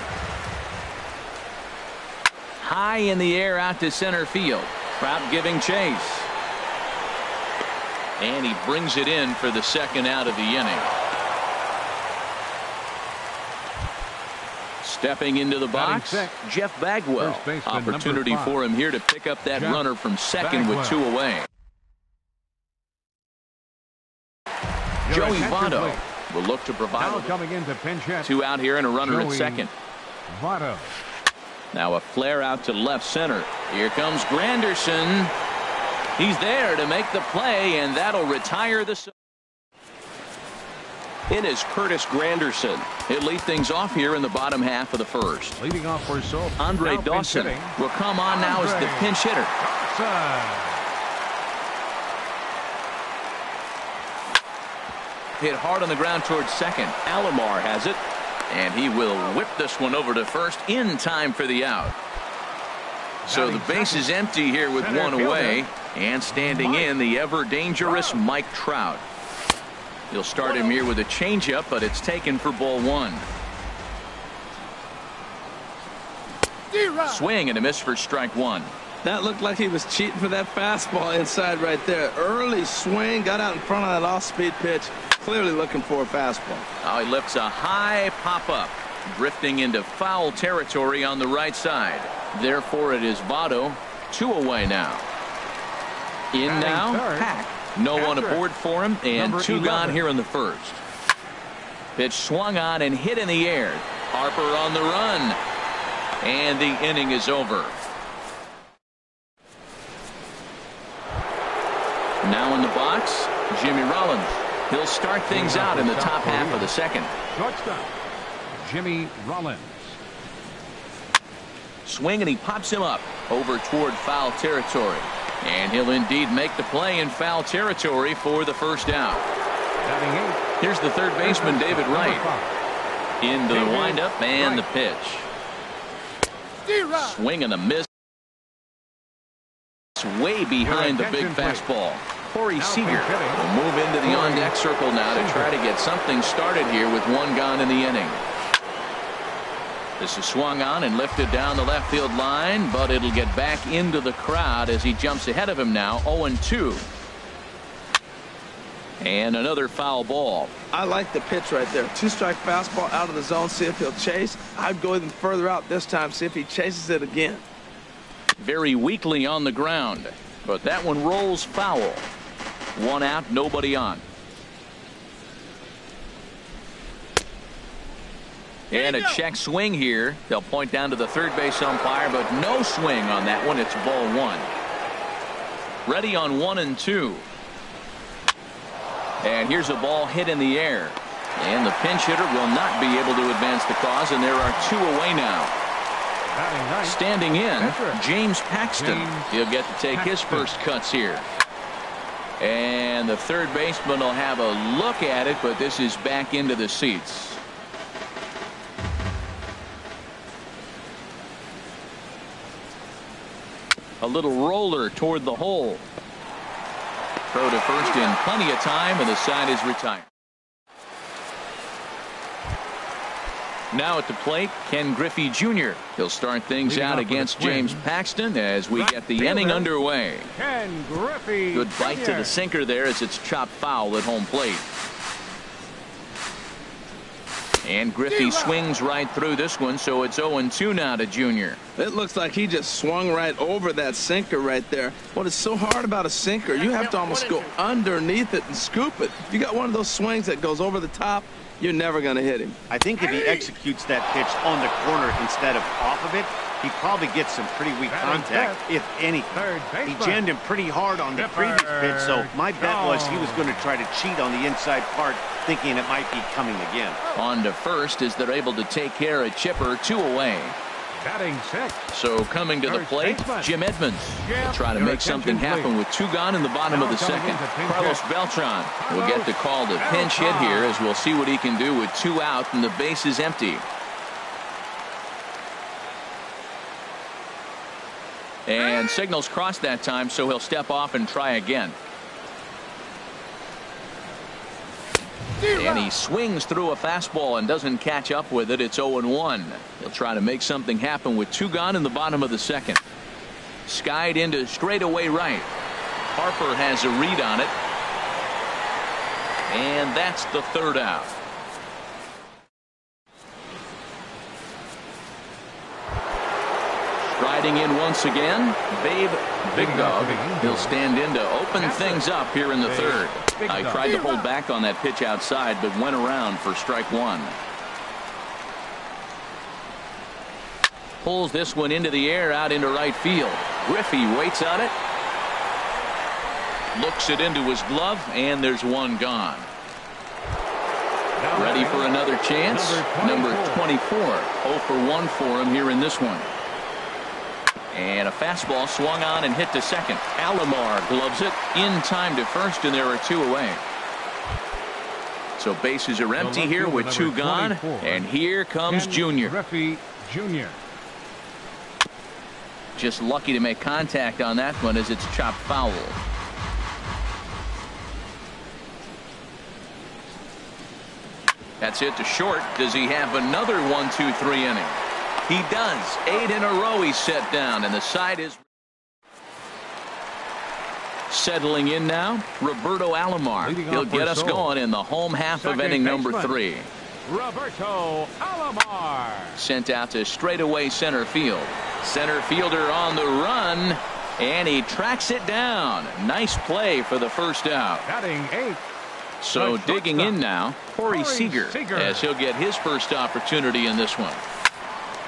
High in the air out to center field. Trout giving chase. And he brings it in for the second out of the inning. Stepping into the box, Jeff Bagwell. Opportunity for him here to pick up that runner from second with two away. Joey Votto will look to provide two out here and a runner at second. Now a flare out to left center. Here comes Granderson. He's there to make the play, and that'll retire the. In is Curtis Granderson. He'll lead things off here in the bottom half of the first. Leading off for Seoul. Andre Dawson will come on now as the pinch hitter. Hit hard on the ground towards second. Alomar has it, and he will whip this one over to first in time for the out. So the base is empty here with one away, and standing in the ever dangerous Mike Trout. He'll start him here with a changeup, but it's taken for ball one. Swing and a miss for strike one. That looked like he was cheating for that fastball inside right there. Early swing, got out in front of that off-speed pitch. Clearly looking for a fastball. Now he lifts a high pop-up, drifting into foul territory on the right side. Therefore, it is Votto. Two away now. In now, Hack. No one aboard for him, and two gone here in the first. Pitch swung on and hit in the air. Harper on the run. And the inning is over. Now in the box, Jimmy Rollins. He'll start things out in the top half of the second. Shortstop, Jimmy Rollins. Swing, and he pops him up over toward foul territory. And he'll indeed make the play in foul territory for the first out. Here's the third baseman, David Wright. Into the windup and the pitch. Swing and a miss. It's way behind the big fastball. Corey Seager will move into the on-deck circle now to try to get something started here with one gone in the inning. This is swung on and lifted down the left field line, but it'll get back into the crowd as he jumps ahead of him now, 0-2. And another foul ball. I like the pitch right there. Two-strike fastball out of the zone, see if he'll chase. I'd go even further out this time, see if he chases it again. Very weakly on the ground, but that one rolls foul. One out, nobody on. And a check swing here. They'll point down to the third base umpire, but no swing on that one. It's ball one. Ready on 1-2. And here's a ball hit in the air. And the pinch hitter will not be able to advance the cause, and there are two away now. Standing in, James Paxton. He'll get to take his first cuts here. And the third baseman will have a look at it, but this is back into the seats. A little roller toward the hole. Throw to first in plenty of time, and the side is retired. Now at the plate, Ken Griffey Jr. He'll start things out against James Paxton as we get the inning underway. Ken Griffey Good bite Jr. to the sinker there as it's chopped foul at home plate. And Griffey swings right through this one, so it's 0-2 now to Jr. It looks like he just swung right over that sinker right there. What is so hard about a sinker, you have to almost go underneath it and scoop it. If you got one of those swings that goes over the top, you're never going to hit him. I think if he executes that pitch on the corner instead of off of it, he probably gets some pretty weak contact, if anything. He jammed him pretty hard on the previous pitch, so my bet was he was going to try to cheat on the inside part, thinking it might be coming again. On to first as they're able to take care of Chipper, 2 away. Batting six. So coming to the plate, Jim Edmonds will try to make something happen with 2 gone in the bottom of the second. Carlos Beltran will get the call to pinch hit here as we'll see what he can do with 2 out and the base is empty. And signals crossed that time, so he'll step off and try again. And he swings through a fastball and doesn't catch up with it. It's 0-1. He'll try to make something happen with 2 gone in the bottom of the second. Skied into straightaway right. Harper has a read on it. And that's the third out. Striding in once again, Babe Big Dog. He'll stand in to open things up here in the third. I tried to hold back on that pitch outside, but went around for strike one. Pulls this one into the air out into right field. Griffey waits on it. Looks it into his glove, and there's one gone. Ready for another chance. Number 24. 0 for 1 for him here in this one. And a fastball swung on and hit to second. Alomar gloves it in time to first, and there are 2 away. So bases are empty here with 2 gone, and here comes Junior. Griffey Jr. Just lucky to make contact on that one as it's chopped foul. That's it to short. Does he have another 1-2-3 inning? He does. 8 in a row he's set down, and the side is settling in now. Roberto Alomar. He'll get us going in the home half of inning number 3. Roberto Alomar. Sent out to straightaway center field. Center fielder on the run, and he tracks it down. Nice play for the first out. Batting 8. So digging in now, Corey Seager, as he'll get his first opportunity in this one.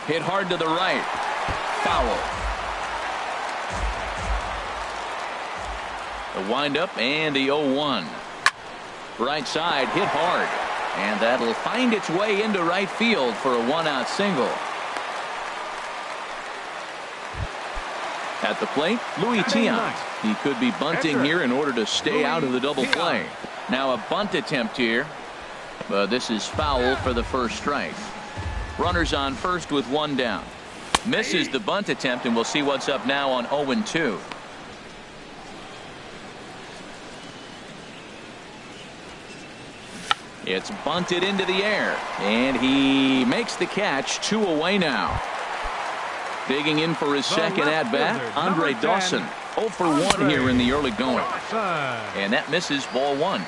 Hit hard to the right. Foul. The windup and the 0-1. Right side hit hard. And that'll find its way into right field for a 1-out single. At the plate, Louis Tiant. He could be bunting here in order to stay out of the double play. Now a bunt attempt here, but this is foul for the first strike. Runners on first with one down. Misses the bunt attempt, and we'll see what's up now on 0-2. It's bunted into the air, and he makes the catch. 2 away now. Digging in for his second at-bat, Andre Dawson. 0 for 1 here in the early going. And that misses, ball 1.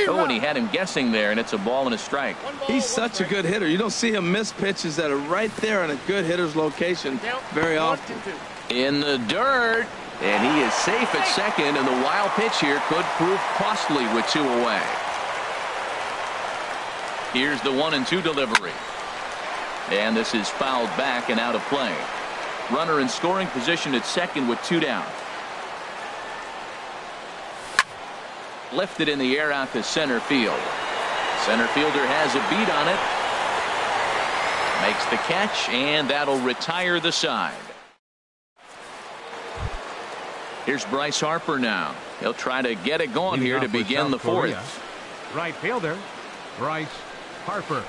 Oh, and he had him guessing there, and it's a ball and a strike. He's such a good hitter. You don't see him miss pitches that are right there in a good hitter's location very often. In the dirt, and he is safe at second, and the wild pitch here could prove costly with 2 away. Here's the 1-2 delivery. And this is fouled back and out of play. Runner in scoring position at second with 2 down. Lifted in the air out to center field. Center fielder has a beat on it. Makes the catch, and that'll retire the side. Here's Bryce Harper now. He'll try to get it going here to begin the 4th. Right fielder, Bryce Harper.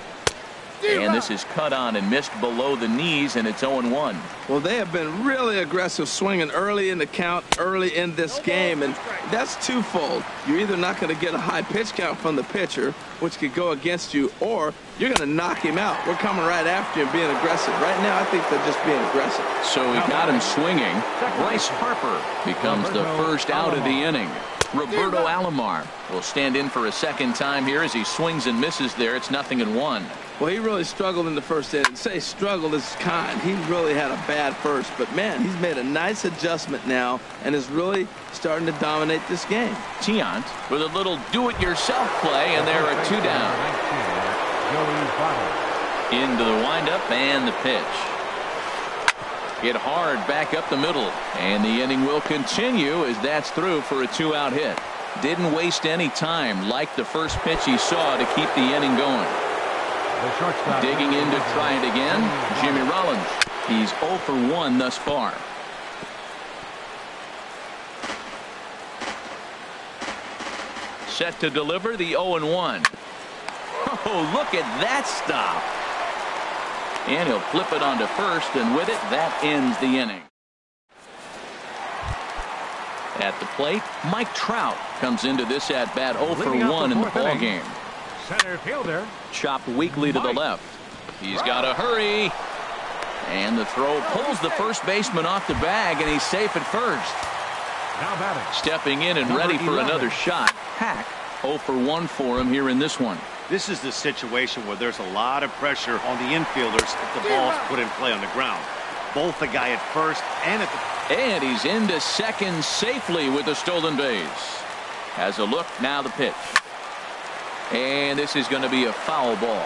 And this is cut on and missed below the knees, and it's 0-1. Well, they have been really aggressive swinging early in the count, early in this game, and that's twofold. You're either not going to get a high pitch count from the pitcher, which could go against you, or you're going to knock him out. We're coming right after you and being aggressive. Right now, I think they're just being aggressive. So he got him swinging. Bryce Harper becomes the first out of the inning. Roberto Alomar will stand in for a second time here as he swings and misses there. It's 0-1. Well, he really struggled in the first inning. Say struggled is kind. He really had a bad first. But, man, he's made a nice adjustment now and is really starting to dominate this game. Tiant with a little do-it-yourself play, and there are 2 down. Into the windup and the pitch. Hit hard back up the middle, and the inning will continue as that's through for a 2-out hit. Didn't waste any time like the first pitch he saw to keep the inning going. Digging in to try it again, Jimmy Rollins. He's 0 for 1 thus far. Set to deliver the 0-1. Oh, look at that stop. And he'll flip it onto first, and with it, that ends the inning. At the plate, Mike Trout comes into this at-bat 0 for 1 in the ballgame. Center fielder. Chopped weakly to the left. He's got to hurry. And the throw pulls the first baseman off the bag, and he's safe at first. Now batting. Stepping in and ready for another shot. Hack 0 for 1 for him here in this one. This is the situation where there's a lot of pressure on the infielders if the ball's put in play on the ground. Both the guy at first and at the... And he's into second safely with the stolen base. Has a look, now the pitch. And this is going to be a foul ball.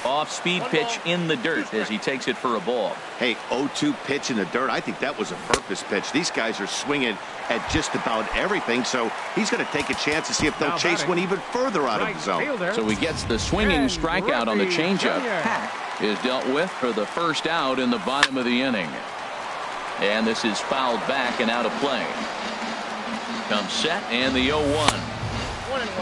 Off-speed pitch in the dirt as he takes it for a ball. Hey, 0-2 pitch in the dirt. I think that was a purpose pitch. These guys are swinging at just about everything, so he's going to take a chance to see if they'll chase one even further out of the zone. So he gets the swinging strikeout on the changeup. Hack is dealt with for the first out in the bottom of the inning. And this is fouled back and out of play. Comes set and the 0-1.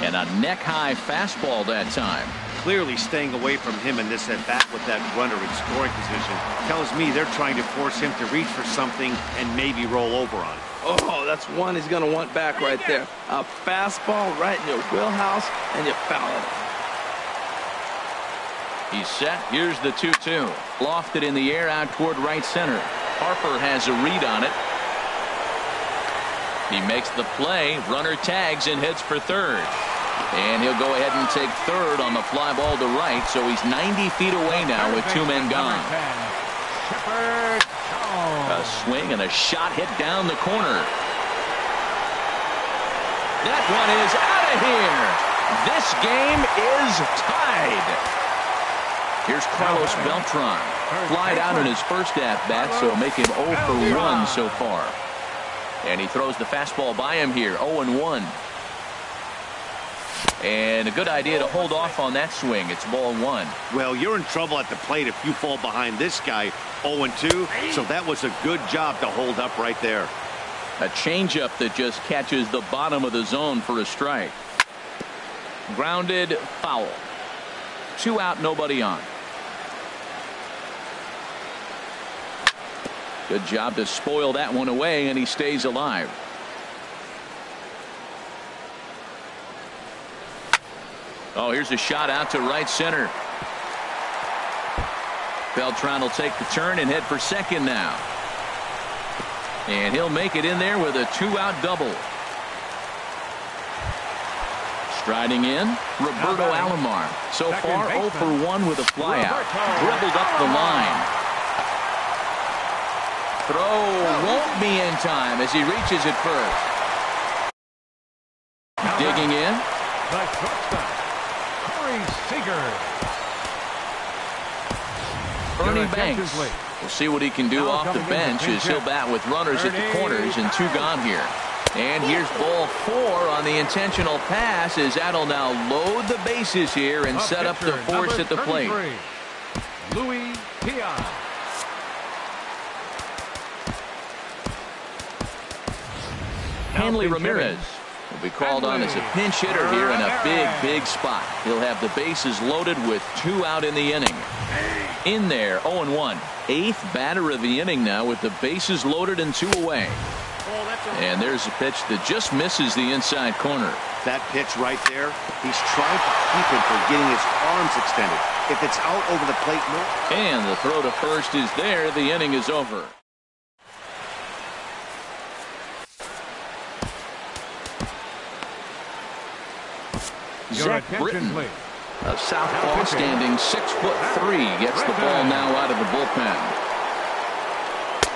And a neck-high fastball that time. Clearly staying away from him in this at-bat with that runner in scoring position tells me they're trying to force him to reach for something and maybe roll over on it. Oh, that's one he's going to want back right there. A fastball right in your wheelhouse, and you foul it. He's set. Here's the 2-2. Lofted in the air out toward right center. Harper has a read on it. He makes the play. Runner tags and heads for third. And he'll go ahead and take third on the fly ball to right, so he's 90 feet away now with 2 men gone. A swing and a shot hit down the corner. That one is out of here. This game is tied. Here's Carlos Beltran. Flied out in his first at-bat, so make him 0 for 1 so far. And he throws the fastball by him here, 0-1. And a good idea to hold off on that swing. It's ball one. Well, you're in trouble at the plate if you fall behind this guy 0-2. So that was a good job to hold up right there. A changeup that just catches the bottom of the zone for a strike. Grounded, foul. 2 out, nobody on. Good job to spoil that one away, and he stays alive. Oh, here's a shot out to right center. Beltran will take the turn and head for second now. And he'll make it in there with a 2-out double. Striding in, Roberto Alomar. So far, 0 for 1 with a flyout. Dribbled up the line. Throw won't be in time as he reaches it first. Digging in. Ernie Banks. We'll see what he can do off the bench as he'll bat with runners at the corners and 2 gone here. And here's ball 4 on the intentional pass as that'll now load the bases here and set up the force at the plate. Louis Piaz. Hanley Ramirez will be called on as a pinch hitter here in a big spot. He'll have the bases loaded with 2 out in the inning. In there, 0-1. 8th batter of the inning now with the bases loaded and 2 away. And there's a pitch that just misses the inside corner. That pitch right there, he's trying to keep him from getting his arms extended. If it's out over the plate, no. And the throw to first is there. The inning is over. Zach Britton of Southpaw, standing 6'3", gets the ball now out of the bullpen.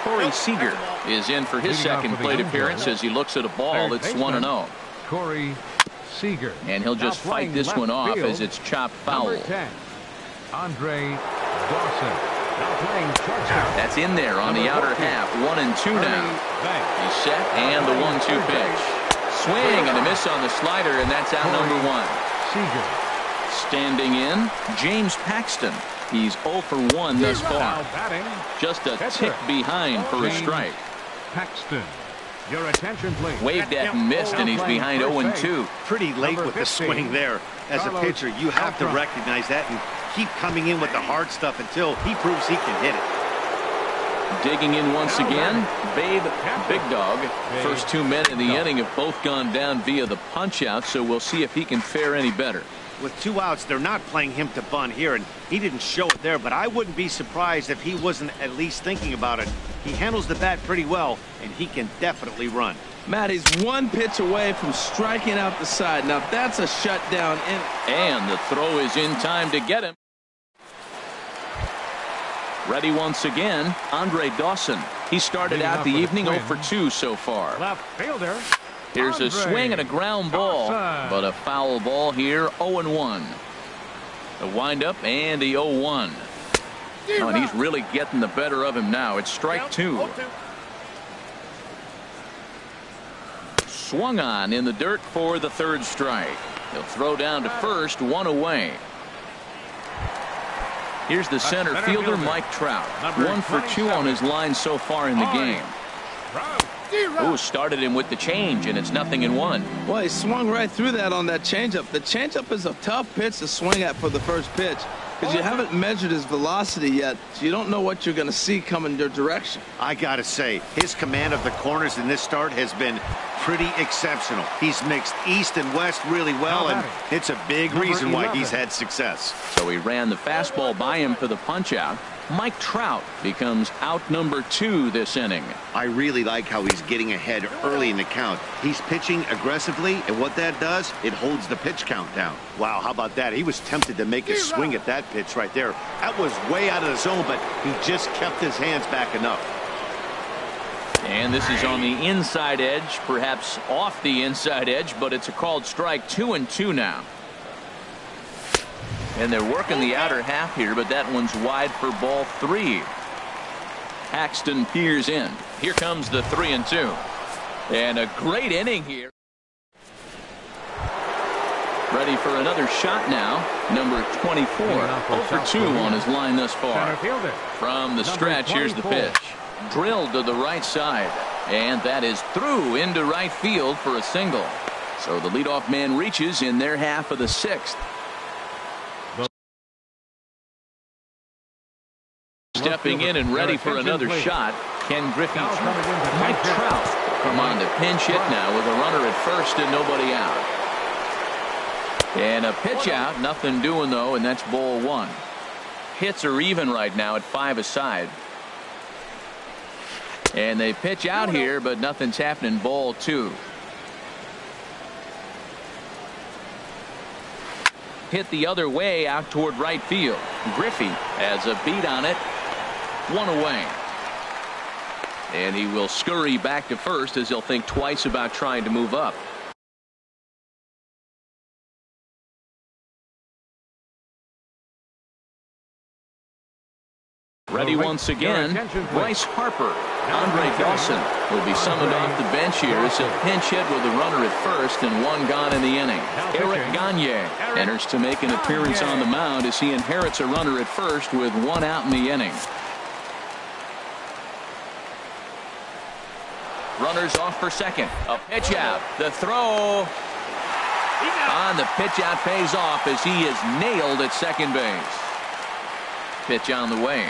Corey Seager is in for his second plate appearance as he looks at a ball that's 1-0. Corey Seager. And he'll just fight this one off as it's chopped foul. Andre Dawson. Now playing shortstop. That's in there on the outer half. 1-2 now. He's set and the 1-2 pitch. Swing and a miss on the slider, and that's out number 1. Seager. Standing in, James Paxton. He's 0 for 1 thus far. Just a tick behind for a strike. Paxton. Your attention, please. Waved at and missed, and he's behind 0-2. Pretty late with the swing there. As a pitcher, you have to recognize that and keep coming in with the hard stuff until he proves he can hit it. Digging in once again, Babe Big Dog. First 2 men in the inning have both gone down via the punch-out, so we'll see if he can fare any better. With 2 outs, they're not playing him to bunt here, and he didn't show it there, but I wouldn't be surprised if he wasn't at least thinking about it. He handles the bat pretty well, and he can definitely run. Matt, he's 1 pitch away from striking out the side. Now, that's a shutdown. And the throw is in time to get him. Ready once again, Andre Dawson. He started out the evening 0 for 2 so far. Left fielder. Here's a swing and a ground ball, but a foul ball here, 0-1. A windup and the 0-1. Oh, and he's really getting the better of him now. It's strike 2. Swung on in the dirt for the 3rd strike. He'll throw down to first, 1 away. Here's the center fielder, Mike Trout. 1 for 2 on his line so far in the game. Ooh, started him with the change, and it's 0-1. Well, he swung right through that on that changeup. The changeup is a tough pitch to swing at for the first pitch because you haven't measured his velocity yet, so you don't know what you're going to see coming your direction. I got to say, his command of the corners in this start has been pretty exceptional. He's mixed east and west really well, and it's a big reason why he's had success. So he ran the fastball by him for the punch-out. Mike Trout becomes out number 2 this inning. I really like how he's getting ahead early in the count. He's pitching aggressively, and what that does, it holds the pitch count down. Wow, how about that? He was tempted to make a swing at that pitch right there. That was way out of the zone, but he just kept his hands back enough. And this is on the inside edge, perhaps off the inside edge, but it's a called strike. 2-2 now. And they're working the outer half here, but that one's wide for ball 3. Paxton peers in. Here comes the 3-2. And a great inning here. Ready for another shot now. Number 24. 0 for 2 on his line thus far. From the stretch, here's the pitch. Drilled to the right side. And that is through into right field for a single. So the leadoff man reaches in their half of the 6th. Stepping in and ready for another shot, Ken Griffey. Mike Trout come on to pinch hit now with a runner at first and nobody out. And a pitch out, nothing doing though, and that's ball 1. Hits are even right now at 5 aside. And they pitch out here, but nothing's happening. Ball 2. Hit the other way out toward right field. Griffey has a beat on it. 1 away. And he will scurry back to first as he'll think twice about trying to move up. Ready once again, Bryce Harper. Andre Dawson will be summoned off the bench here as he'll pinch hit with a runner at first and 1 gone in the inning. Eric Gagne enters to make an appearance on the mound as he inherits a runner at first with 1 out in the inning. Runners off for second. A pitch out. The throw on the pitch out pays off as he is nailed at second base. Pitch on the way.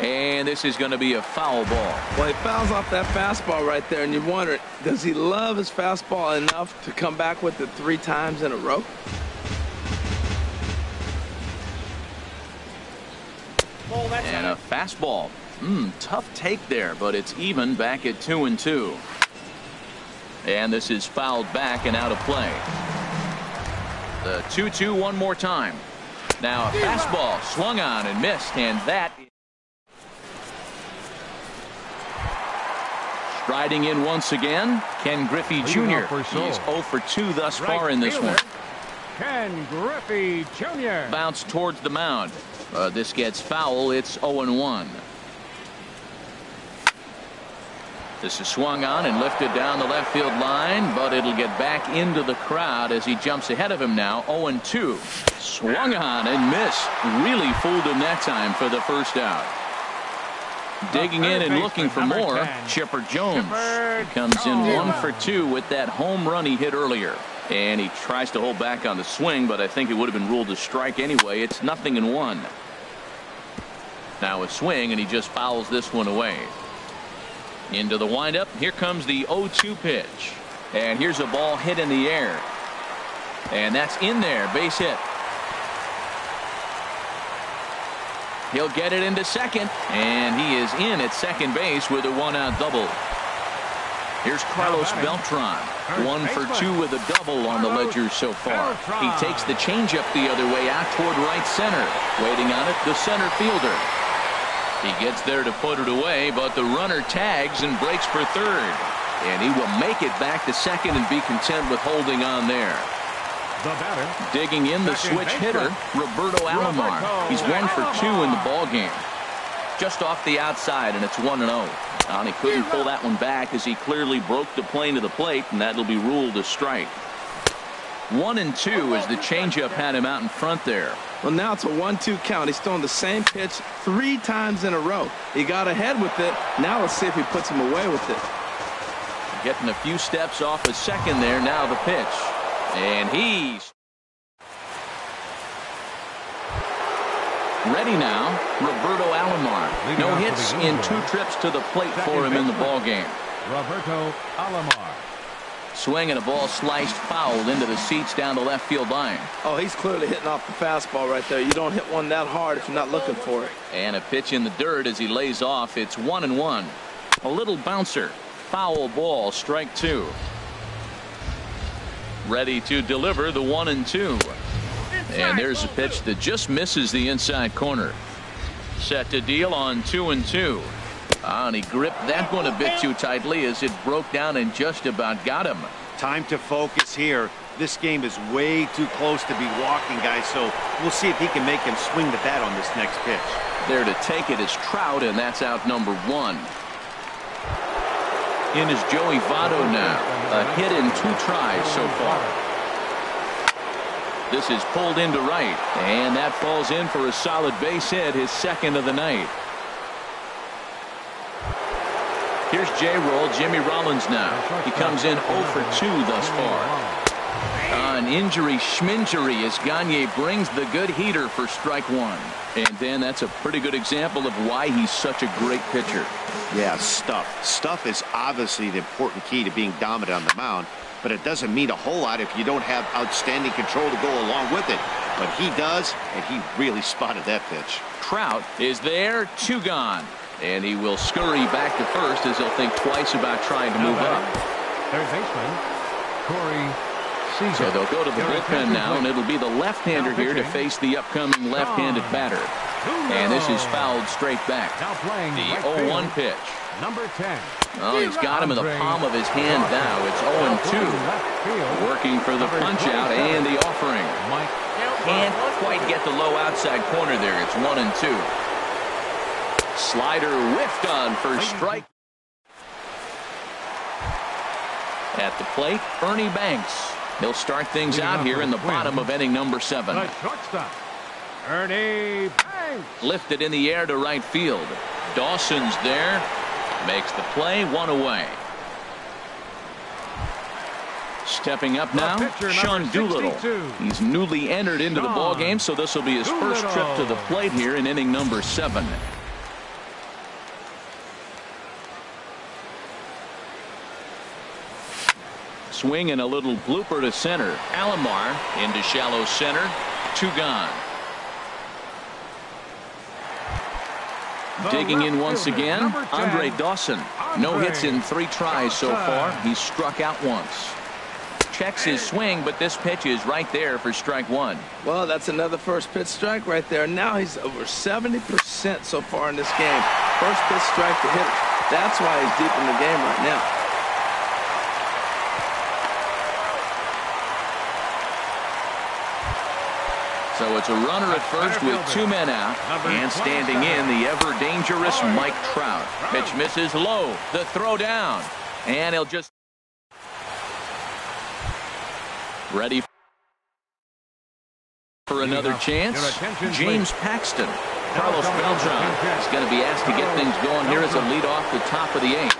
And this is going to be a foul ball. Well, he fouls off that fastball right there, and you wonder, does he love his fastball enough to come back with it 3 times in a row? And a fastball. Tough take there, but it's even back at 2-2. And this is fouled back and out of play. The 2-2 one more time. Now a fastball swung on and missed, and that striding in once again, Ken Griffey Jr. He's 0 for 2 thus far in this one. Ken Griffey Jr. Bounce towards the mound. This gets foul. It's 0-1. This is swung on and lifted down the left field line, but it'll get back into the crowd as he jumps ahead of him now. 0-2. Swung on and missed. Really fooled him that time for the first out. Digging in and looking for more, Chipper Jones. He comes in 1 for 2 with that home run he hit earlier. And he tries to hold back on the swing, but I think it would have been ruled a strike anyway. It's 0-1. Now a swing, and he just fouls this one away. Into the windup. Here comes the 0-2 pitch. And here's a ball hit in the air. And that's in there. Base hit. He'll get it into second. And he is in at second base with a 1-out double. Here's Carlos Beltran. 1 for 2 with a double on the ledger so far. He takes the changeup the other way out toward right center. Waiting on it, the center fielder. He gets there to put it away, but the runner tags and breaks for third. And he will make it back to second and be content with holding on there. The batter. Digging in, the switch hitter, Roberto Alomar. He's 1 for 2 in the ball game. Just off the outside, and it's 1-0. And he couldn't pull that one back as he clearly broke the plane to the plate, and that'll be ruled a strike. 1-2 as the changeup had him out in front there. Well, now it's a 1-2 count. He's throwing the same pitch 3 times in a row. He got ahead with it. Now let's see if he puts him away with it. Getting a few steps off a second there. Now the pitch. And he's ready now. Roberto Alomar. No hits in 2 trips to the plate for him in the ball game. Roberto Alomar. Swing and a ball sliced fouled into the seats down the left field line. Oh, he's clearly hitting off the fastball right there. You don't hit one that hard if you're not looking for it. And a pitch in the dirt as he lays off. It's 1-1. A little bouncer. Foul ball, strike 2. Ready to deliver the 1-2. And there's a pitch that just misses the inside corner. Set to deal on 2-2. And he gripped that one a bit too tightly as it broke down and just about got him. Time to focus here. This game is way too close to be walking, guys, so we'll see if he can make him swing the bat on this next pitch. There to take it is Trout, and that's out number 1. In is Joey Votto now. A hit in 2 tries so far. This is pulled into right, and that falls in for a solid base hit, his second of the night. Here's J-Roll, Jimmy Rollins now. He comes in 0 for 2 thus far. An injury schminjury as Gagne brings the good heater for strike one. And then that's a pretty good example of why he's such a great pitcher. Yeah, stuff. Stuff is obviously the important key to being dominant on the mound, but it doesn't mean a whole lot if you don't have outstanding control to go along with it. But he does, and he really spotted that pitch. Trout is there, 2 gone. And he will scurry back to first as he'll think twice about trying to move up. Third baseman, Kor-Mars. So they'll go to the bullpen now, and it'll be the left-hander here to face the upcoming left-handed batter. And this is fouled straight back. The 0-1 pitch. Number 10. Oh, he's got him in the palm of his hand now. It's 0-2. Working for the punch-out and the offering. Can't quite get the low outside corner there. It's 1-2. Slider whiffed on for strike. At the plate, Ernie Banks. He'll start things out here in the bottom of inning number 7. The shortstop, Ernie Banks. Lifted in the air to right field. Dawson's there. Makes the play, 1 away. Stepping up now, Sean Doolittle. He's newly entered into the ball game, so this will be his first trip to the plate here in inning number 7. Swing and a little blooper to center. Alomar into shallow center. 2 gone. Digging in once again, Andre Dawson. No hits in 3 tries so far. He's struck out once. Checks his swing, but this pitch is right there for strike 1. Well, that's another first pitch strike right there. Now he's over 70% so far in this game. First pitch strike to hitter. That's why he's deep in the game right now. So it's a runner at first with 2 men out, and standing in the ever-dangerous Mike Trout. Pitch misses low, the throw down, and he'll just ready for another chance. James Paxton. Carlos Beltran is going to be asked to get things going here as a lead off the top of the 8th.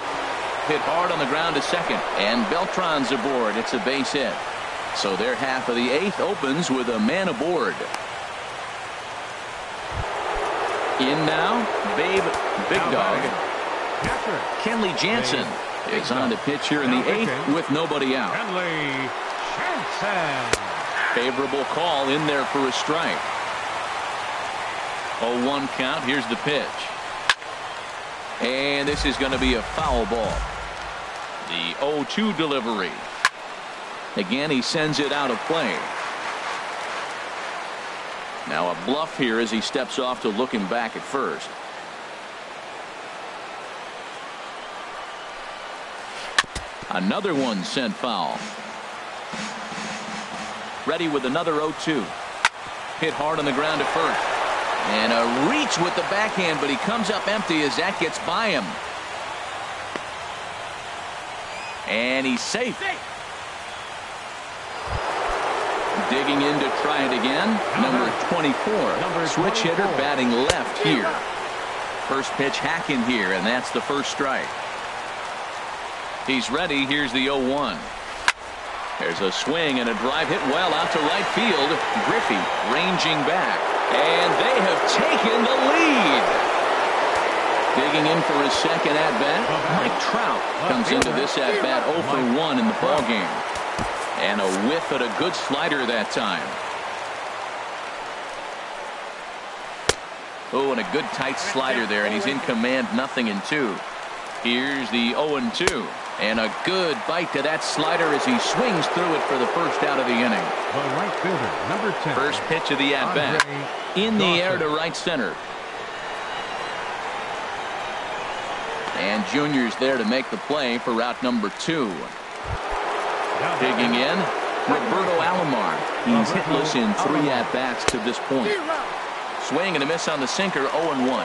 Hit hard on the ground to second, and Beltran's aboard. It's a base hit. So their half of the 8th opens with a man aboard. In now, Babe Big Dog. Kenley Jansen is on the pitch here in the 8th with nobody out. Kenley Jansen. Favorable call in there for a strike. 0-1 count. Here's the pitch. And this is going to be a foul ball. The 0-2 delivery. Again, he sends it out of play. Now a bluff here as he steps off to look him back at first. Another one sent foul. Ready with another 0-2. Hit hard on the ground to first. And a reach with the backhand, but he comes up empty as that gets by him. And he's safe. Digging in to try it again. Number 24. Switch hitter batting left here. First pitch hacking here, and that's the first strike. He's ready. Here's the 0-1. There's a swing and a drive hit well out to right field. Griffey ranging back. And they have taken the lead. Digging in for his second at-bat. Mike Trout comes into this at-bat 0 for 1 in the ballgame. And a whiff at a good slider that time. Oh, and a good tight slider there, and he's in command, 0-2. Here's the 0-2. And a good bite to that slider as he swings through it for the first out of the inning. The right fielder, number 10. First pitch of the at-bat. In the air to right center. And Junior's there to make the play for route number 2. Digging in, Roberto Alomar. He's hitless in 3 at-bats to this point. Swing and a miss on the sinker, 0-1.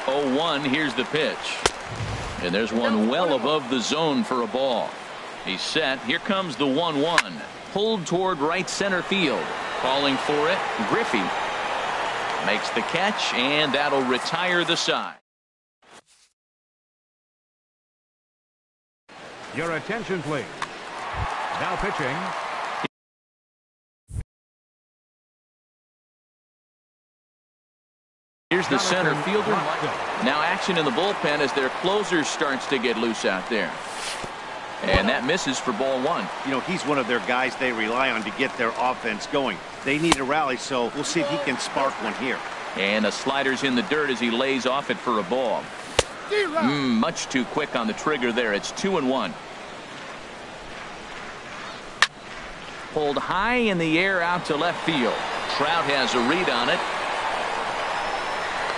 0-1, here's the pitch. And there's one well above the zone for a ball. He's set. Here comes the 1-1. Pulled toward right center field. Calling for it, Griffey makes the catch, and that'll retire the side. Your attention, please. Now pitching. Here's the center fielder. Now action in the bullpen as their closer starts to get loose out there. And that misses for ball one. You know, he's one of their guys they rely on to get their offense going. They need a rally, so we'll see if he can spark one here. And a slider's in the dirt as he lays off it for a ball. Much too quick on the trigger there. It's 2-1. Pulled high in the air out to left field. Trout has a read on it.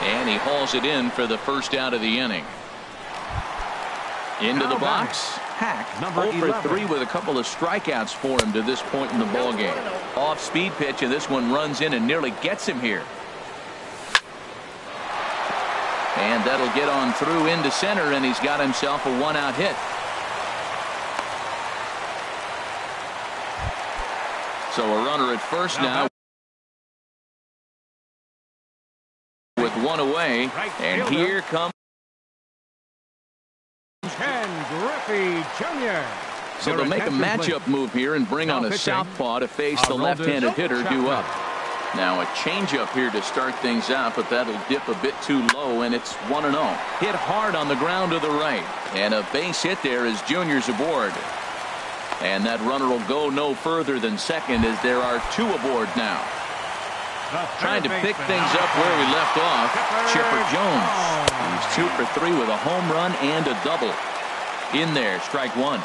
And he hauls it in for the first out of the inning. Into the box. Hack, 0 for 3 with a couple of strikeouts for him to this point in the ballgame. Off-speed pitch, and this one runs in and nearly gets him here. And that'll get on through into center, and he's got himself a one-out hit. So a runner at first now with one away, and here comes Griffey Jr. So they'll make a matchup move here and bring on a southpaw to face the left-handed hitter due up. Now a changeup here to start things out, but that'll dip a bit too low, and it's 1-0. Hit hard on the ground to the right, and a base hit there as Junior's aboard. And that runner will go no further than second as there are 2 aboard now. Trying to pick things up where we left off, Chipper Jones. He's 2 for 3 with a home run and a double. In there, strike one.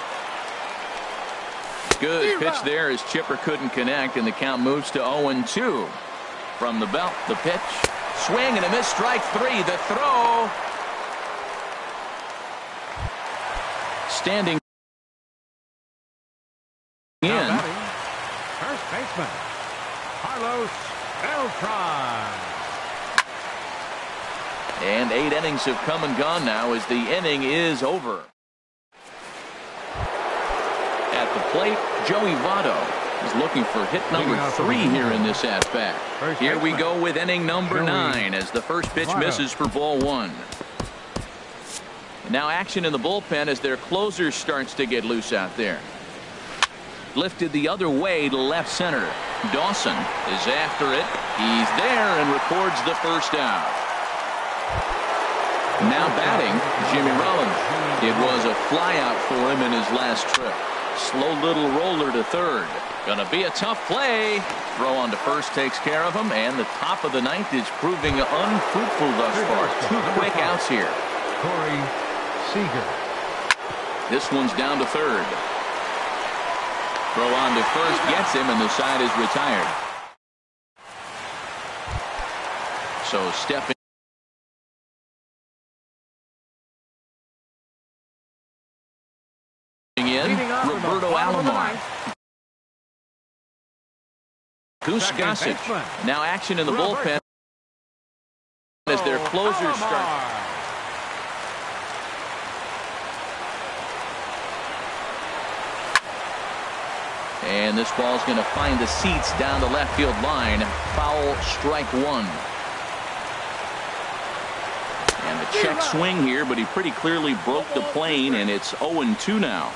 Good pitch there as Chipper couldn't connect, and the count moves to 0-2. From the belt, the pitch. Swing and a miss, strike 3. The throw. Standing in. First baseman, Carlos Beltran. And 8 innings have come and gone now as the inning is over. At the plate, Joey Votto is looking for hit number 3 here in this at-bat. Here we go with inning number 9 as the first pitch misses for ball 1. Now action in the bullpen as their closer starts to get loose out there. Lifted the other way to left center. Dawson is after it. He's there and records the first out. Now batting, Jimmy Rollins. It was a flyout for him in his last trip. Slow little roller to third. Gonna be a tough play. Throw on to first takes care of him, and the top of the 9th is proving unfruitful thus far. 2 quick outs here. Corey Seager. This one's down to third. Throw on to first gets him, and the side is retired. So stepping in, Roberto Alomar. Goose Gossage. Now action in the bullpen as their closers start. And this ball's going to find the seats down the left field line. Foul, strike 1. And the check swing here, but he pretty clearly broke the plane, and it's 0-2 now.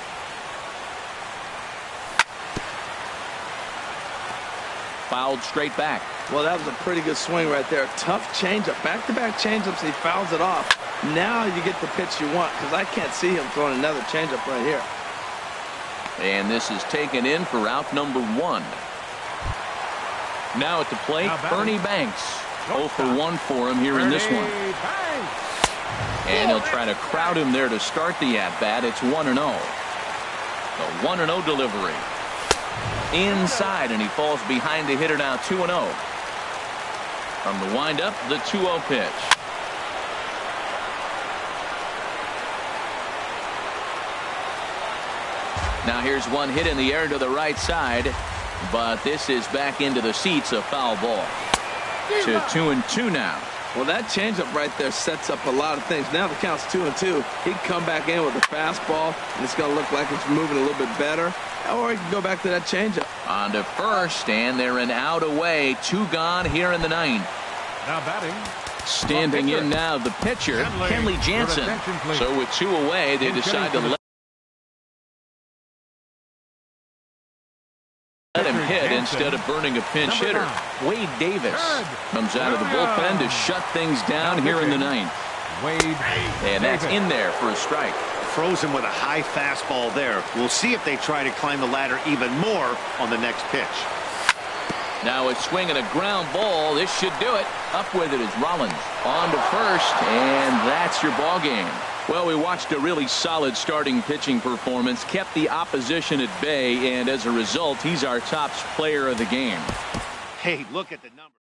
Fouled straight back. Well, that was a pretty good swing right there. Tough changeup. Back-to-back changeups. He fouls it off. Now you get the pitch you want, because I can't see him throwing another changeup right here. And this is taken in for out number 1. Now at the plate, Bernie Banks. 0 for 1 for him here in this one. And he'll try to crowd him there to start the at-bat. It's 1-0. The 1-0 delivery. Inside, and he falls behind the hitter now 2-0. From the windup, the 2-0 pitch. Now here's one hit in the air to the right side, but this is back into the seats, a foul ball. To 2-2 now. Well, that changeup right there sets up a lot of things. Now the count's 2-2. He can come back in with a fastball, and it's going to look like it's moving a little bit better. Or he can go back to that changeup. On to first, and they're an out away. 2 gone here in the 9th. Now batting. Standing in now, the pitcher, Kenley Jansen. So with 2 away, they decide to let him hit instead of burning a pinch hitter. Wade Davis comes out of the bullpen to shut things down here in the 9th. And that's in there for a strike. Throws him with a high fastball there. We'll see if they try to climb the ladder even more on the next pitch. Now a swing and a ground ball. This should do it. Up with it is Rollins. On to first, and that's your ball game. Well, we watched a really solid starting pitching performance, kept the opposition at bay, and as a result, he's our top player of the game. Hey, look at the number.